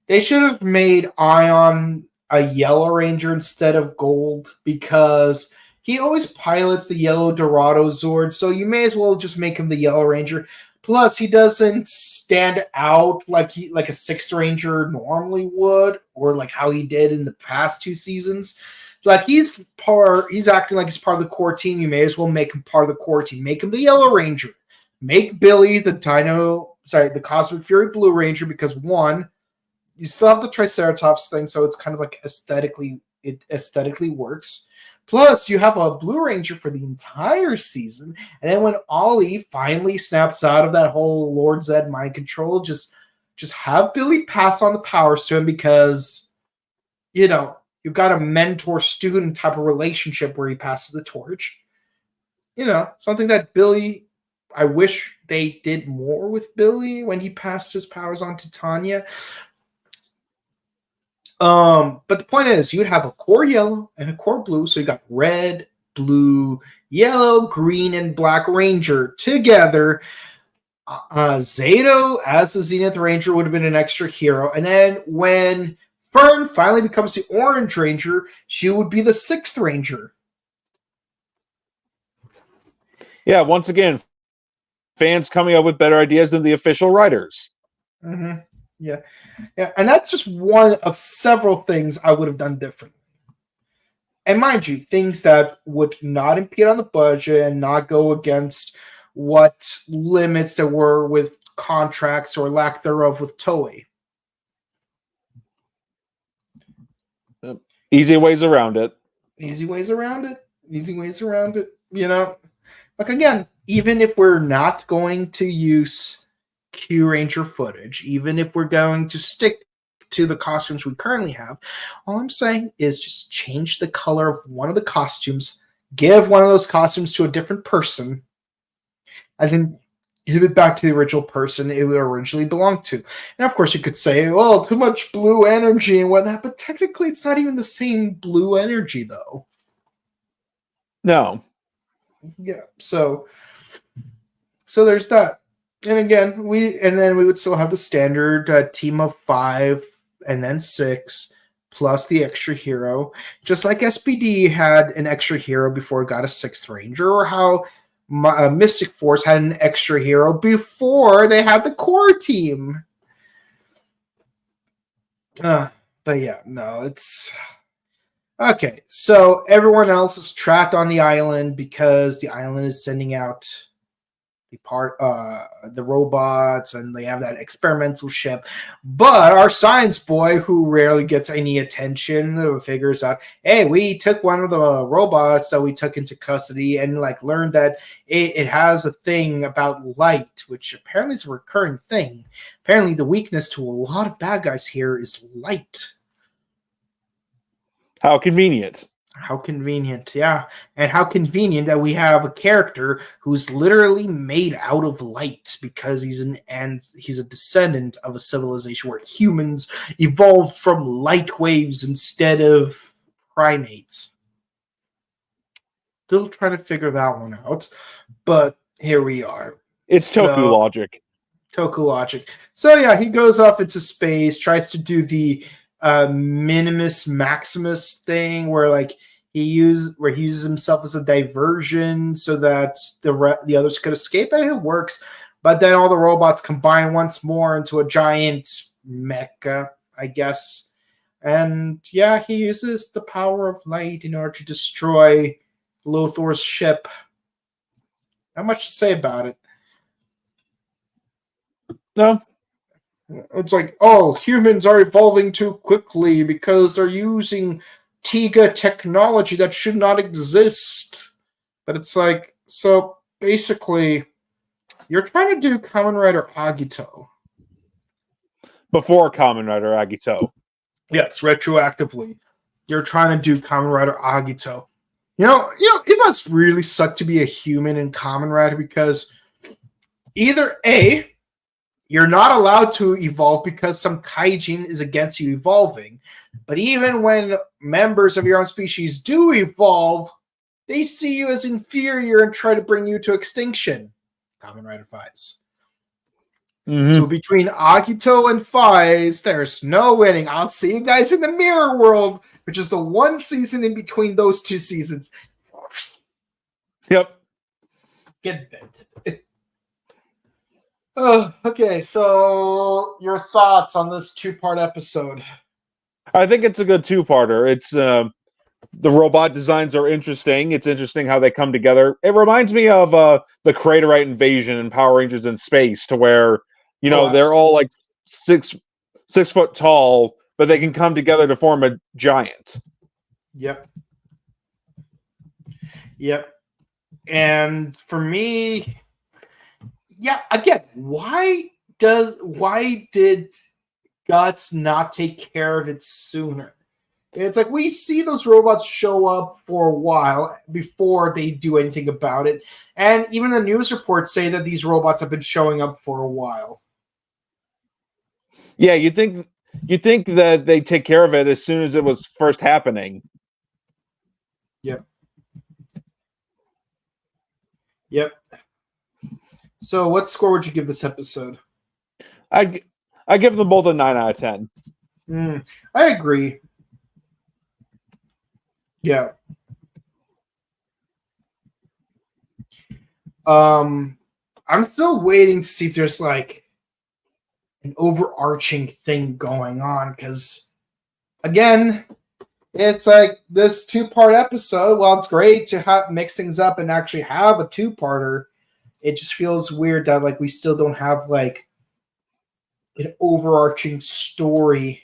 They should have made Ion a Yellow Ranger instead of Gold because he always pilots the Yellow Dorado Zord, so you may as well just make him the Yellow Ranger. Plus, he doesn't stand out like a Sixth Ranger normally would, or like how he did in the past 2 seasons. Like he's acting like he's part of the core team. You may as well make him part of the core team. Make him the Yellow Ranger. Make Billy the the Cosmic Fury Blue Ranger because one, you still have the Triceratops thing, so it's kind of like it aesthetically works. Plus, you have a Blue Ranger for the entire season, and then when Ollie finally snaps out of that whole Lord Zed mind control, just have Billy pass on the powers to him because you've got a mentor-student type of relationship where he passes the torch. Something that Billy, I wish they did more with Billy when he passed his powers on to Tanya. But the point is, you'd have a core yellow and a core blue, so you got red, blue, yellow, green, and black Ranger together. Zato as the Zenith Ranger would have been an extra hero, and then when Fern finally becomes the Orange Ranger, she would be the 6th Ranger. Yeah, once again, fans coming up with better ideas than the official writers. Mm-hmm. Yeah, and that's just one of several things I would have done differently. And mind you, things that would not impede on the budget and not go against what limits there were with contracts or lack thereof with Toei. Easy ways around it. Like again, even if we're not going to use Q Ranger footage, even if we're going to stick to the costumes we currently have, all I'm saying is just change the color of one of the costumes, give one of those costumes to a different person, and then give it back to the original person it originally belonged to. And of course you could say, well, too much blue energy and whatnot, but technically it's not even the same blue energy though. No. Yeah, so there's that. And again, we would still have the standard team of 5 and then 6 plus the extra hero, just like SPD had an extra hero before it got a 6th Ranger, or how Mystic Force had an extra hero before they had the core team. But yeah, no, it's okay. So everyone else is trapped on the island because the island is sending out the robots, and they have that experimental ship. But our science boy, who rarely gets any attention, figures out, hey, we took one of the robots that we took into custody and learned that it has a thing about light, which apparently is a recurring thing. Apparently the weakness to a lot of bad guys here is light. How convenient. How convenient, yeah. And how convenient that we have a character who's literally made out of light because he's a descendant of a civilization where humans evolved from light waves instead of primates. Still trying to figure that one out, but here we are. It's Toku logic. So yeah, he goes off into space, tries to do the Minimus Maximus thing where he uses himself as a diversion so that the others could escape, and it works. But then all the robots combine once more into a giant mecha, I guess. And yeah, he uses the power of light in order to destroy Lothor's ship. Not much to say about it. No. It's like, oh, humans are evolving too quickly because they're using Tiga technology that should not exist. But it's like, so basically, you're trying to do Kamen Rider Agito. Before Kamen Rider Agito. Yes, retroactively. You're trying to do Kamen Rider Agito. It must really suck to be a human in Kamen Rider because either A, you're not allowed to evolve because some kaijin is against you evolving. But even when members of your own species do evolve, they see you as inferior and try to bring you to extinction. Kamen Rider Fights. Mm-hmm. So between Akito and Faiz, there's no winning. I'll see you guys in the mirror world, which is the one season in between those two seasons. Yep. Get vented. Oh, okay, so your thoughts on this 2-part episode? I think it's a good two-parter. It's the robot designs are interesting. It's interesting how they come together. It reminds me of the Craterite invasion in Power Rangers in Space, to where they're all like 6 foot tall, but they can come together to form a giant. Yep. And for me, yeah, again, why did Guts not take care of it sooner? It's like we see those robots show up for a while before they do anything about it. And even the news reports say that these robots have been showing up for a while. Yeah, you think that they take care of it as soon as it was first happening. Yep. So what score would you give this episode? I give them both a 9 out of 10. I agree. Yeah. I'm still waiting to see if there's like an overarching thing going on, because again, it's like this 2-part episode. While it's great to mix things up and actually have a 2-parter, it just feels weird that like we still don't have like an overarching story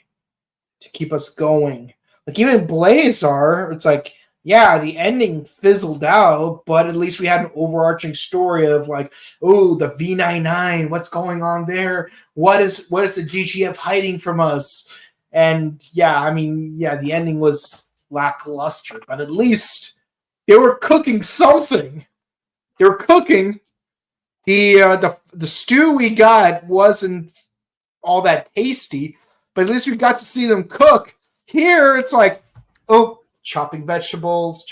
to keep us going. Like even Blazar, it's like, yeah, the ending fizzled out, but at least we had an overarching story of like, oh, the V99, what's going on there? What is the GGF hiding from us? And yeah, I mean, yeah, the ending was lackluster, but at least they were cooking something. They were cooking. The stew we got wasn't all that tasty, but at least we got to see them cook. Here, it's like, oh, chopping vegetables.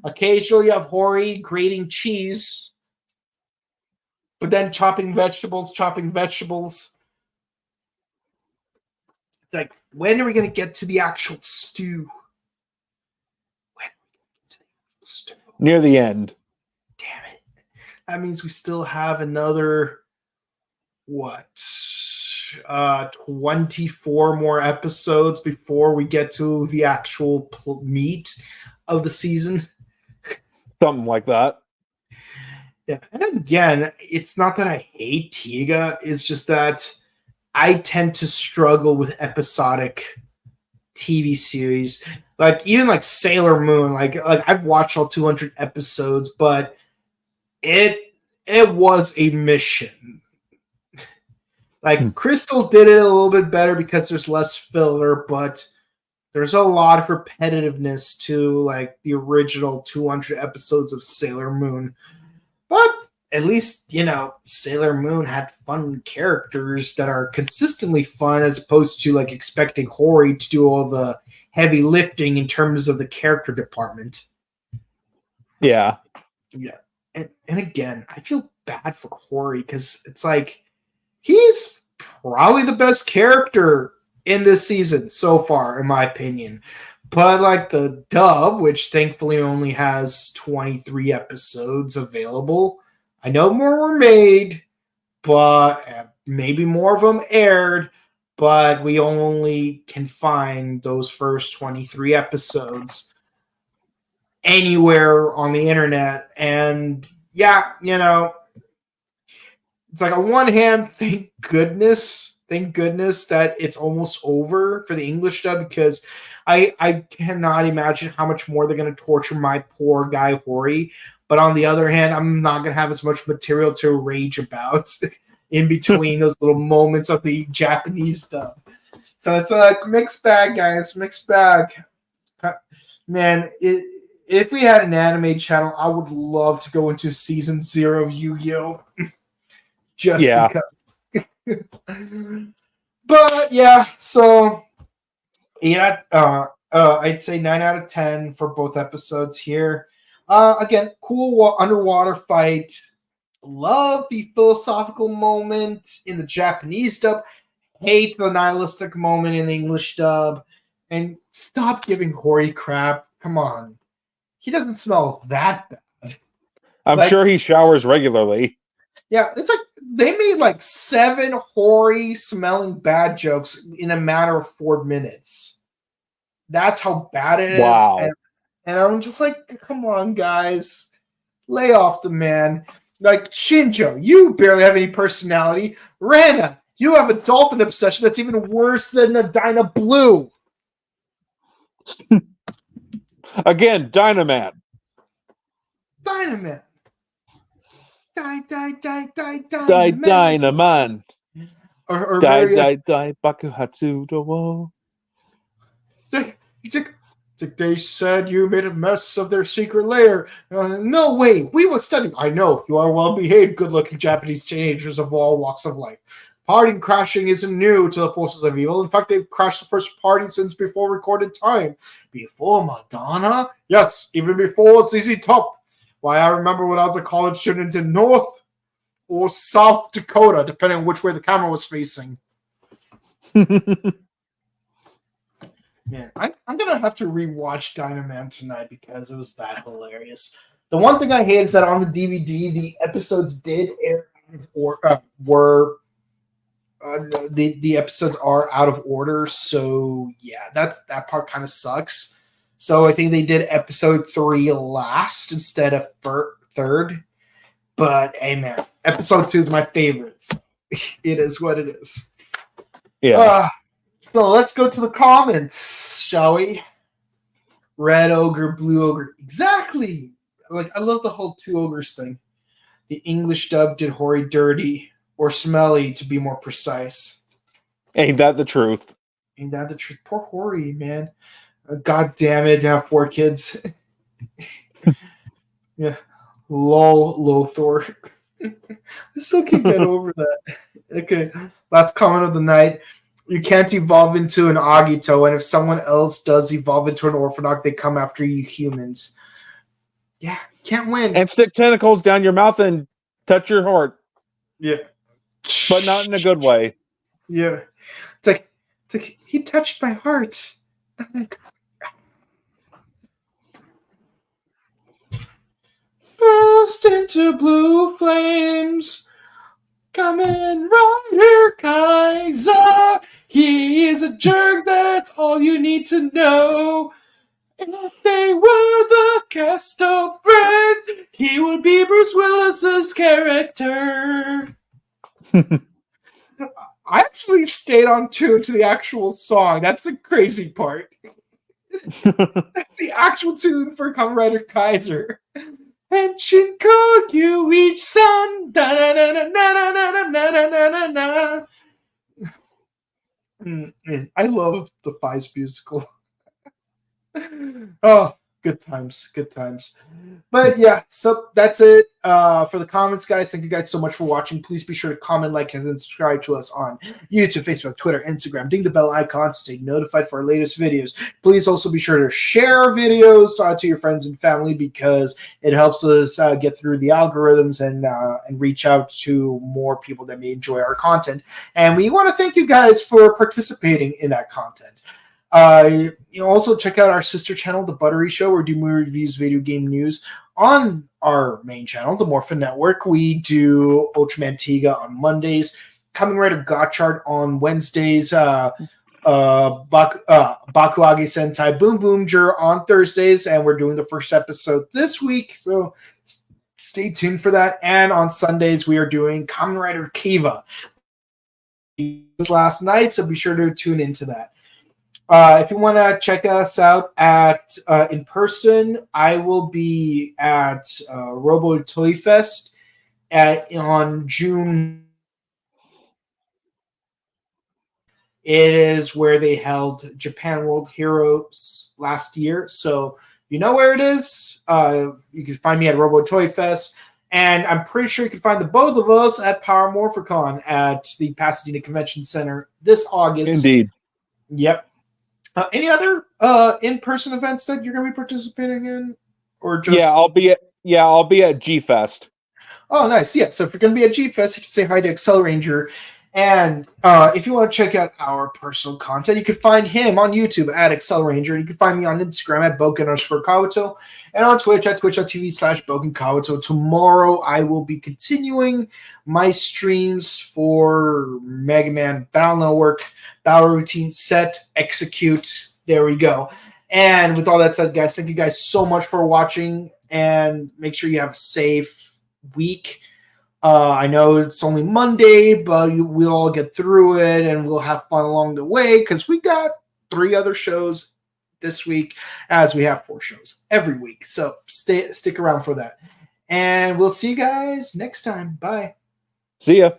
Occasionally, you have Hori grating cheese, but then chopping vegetables. It's like, when are we going to get to the actual stew? Near the end. Damn it. That means we still have another, 24 more episodes before we get to the actual meat of the season. Something like that. Yeah. And again, it's not that I hate Tiga. It's just that I tend to struggle with episodic TV series. Like even like Sailor Moon, like I've watched all 200 episodes, but it was a mission. Like Crystal did it a little bit better because there's less filler, but there's a lot of repetitiveness to like the original 200 episodes of Sailor Moon. But at least, Sailor Moon had fun characters that are consistently fun, as opposed to like expecting Hori to do all the heavy lifting in terms of the character department. Yeah. Yeah. And again, I feel bad for Hori because it's like, he's probably the best character in this season so far, in my opinion. But like the dub, which thankfully only has 23 episodes available, I know more were made, but maybe more of them aired, but we only can find those first 23 episodes anywhere on the internet. And yeah, it's like on one hand, thank goodness that it's almost over for the English dub, because I cannot imagine how much more they're going to torture my poor guy Hori. But on the other hand, I'm not going to have as much material to rage about in between those little moments of the Japanese dub. So it's a mixed bag, guys. Mixed bag. Man, if we had an anime channel, I would love to go into season 0 of Yu-Gi-Oh! Just because. But yeah, so yeah, I'd say 9 out of 10 for both episodes here. Again, cool underwater fight. love the philosophical moment in the Japanese dub, hate the nihilistic moment in the English dub, and stop giving Hori crap. Come on. He doesn't smell that bad. I'm sure he showers regularly. Yeah, it's like they made like 7 Hori smelling bad jokes in a matter of 4 minutes. That's how bad it is. Wow. And I'm just like, come on, guys. Lay off the man. Like, Shinjo, you barely have any personality. Rana, you have a dolphin obsession that's even worse than a Dyna Blue. Again, Dynaman. Dynaman. Dynaman. Or Bakuhatsu do wo. They said you made a mess of their secret lair. No way, we will study. I know, you are well-behaved, good-looking Japanese teenagers of all walks of life. Party crashing isn't new to the forces of evil. In fact, they've crashed the first party since before recorded time. Before Madonna? Yes, even before ZZ Top. Why, I remember when I was a college student in North or South Dakota, depending on which way the camera was facing. Man, I'm going to have to rewatch Dynaman tonight because it was that hilarious. The one thing I hate is that on the DVD, the episodes did air or were... the episodes are out of order, so yeah, that part kind of sucks. So I think they did episode 3 last instead of third. But hey, man, episode 2 is my favorite. So it is what it is. Yeah. So let's go to the comments, shall we? Red ogre, blue ogre, exactly. Like, I love the whole 2 ogres thing. The English dub did Hori dirty. Or smelly, to be more precise. Ain't that the truth? Ain't that the truth? Poor Hori, man. God damn it, to have 4 kids. Yeah. Lol, Lothor. I still can't get over that. Okay, last comment of the night. You can't evolve into an Agito, and if someone else does evolve into an Orphanok, they come after you humans. Yeah, can't win. And stick tentacles down your mouth and touch your heart. Yeah. But not in a good way. Yeah. It's like he touched my heart. Burst into blue flames. Kamen Rider Kaiser. He is a jerk, that's all you need to know. And if they were the cast of Friends, he would be Bruce Willis's character. I actually stayed on tune to the actual song. That's the crazy part. That's the actual tune for Kamen Rider Kaiser. And Shinkogyu each sun. I love the Fives musical. Oh, good times, good times. But yeah, so that's it for the comments, guys. Thank you guys so much for watching. Please be sure to comment, like, and subscribe to us on YouTube, Facebook, Twitter, Instagram. Ding the bell icon to stay notified for our latest videos. Please also be sure to share our videos to your friends and family because it helps us get through the algorithms and reach out to more people that may enjoy our content. And we want to thank you guys for participating in that content. You also check out our sister channel, The Buttery Show, where we do movie reviews, video game news. On our main channel, the Morphin Network, we do Ultraman Tiga on Mondays, Kamen Rider Gotchard on Wednesdays, Bakuage Sentai Boom Boomger on Thursdays, and we're doing the first episode this week, so stay tuned for that. And on Sundays, we are doing Kamen Rider Kiva last night, so be sure to tune into that. If you want to check us out at in person, I will be at Robo Toy Fest on June. It is where they held Japan World Heroes last year, so you know where it is. You can find me at Robo Toy Fest, and I'm pretty sure you can find the both of us at Power Morphicon at the Pasadena Convention Center this August. Indeed. Yep. Any other in-person events that you're going to be participating in, or just? I'll be at G Fest. Oh, nice. Yeah. So if you're going to be at G-Fest, you can say hi to Excel Ranger. And if you want to check out our personal content, you can find him on YouTube at Excel Ranger. You can find me on Instagram at Boken_Kawato and on Twitch at twitch.tv/BokenKawato. Tomorrow, I will be continuing my streams for Mega Man Battle Network, Battle Routine, Set, Execute. There we go. And with all that said, guys, thank you guys so much for watching. And make sure you have a safe week. I know it's only Monday, but we'll all get through it and we'll have fun along the way because we got 3 other shows this week as we have 4 shows every week. So stick around for that. And we'll see you guys next time. Bye. See ya.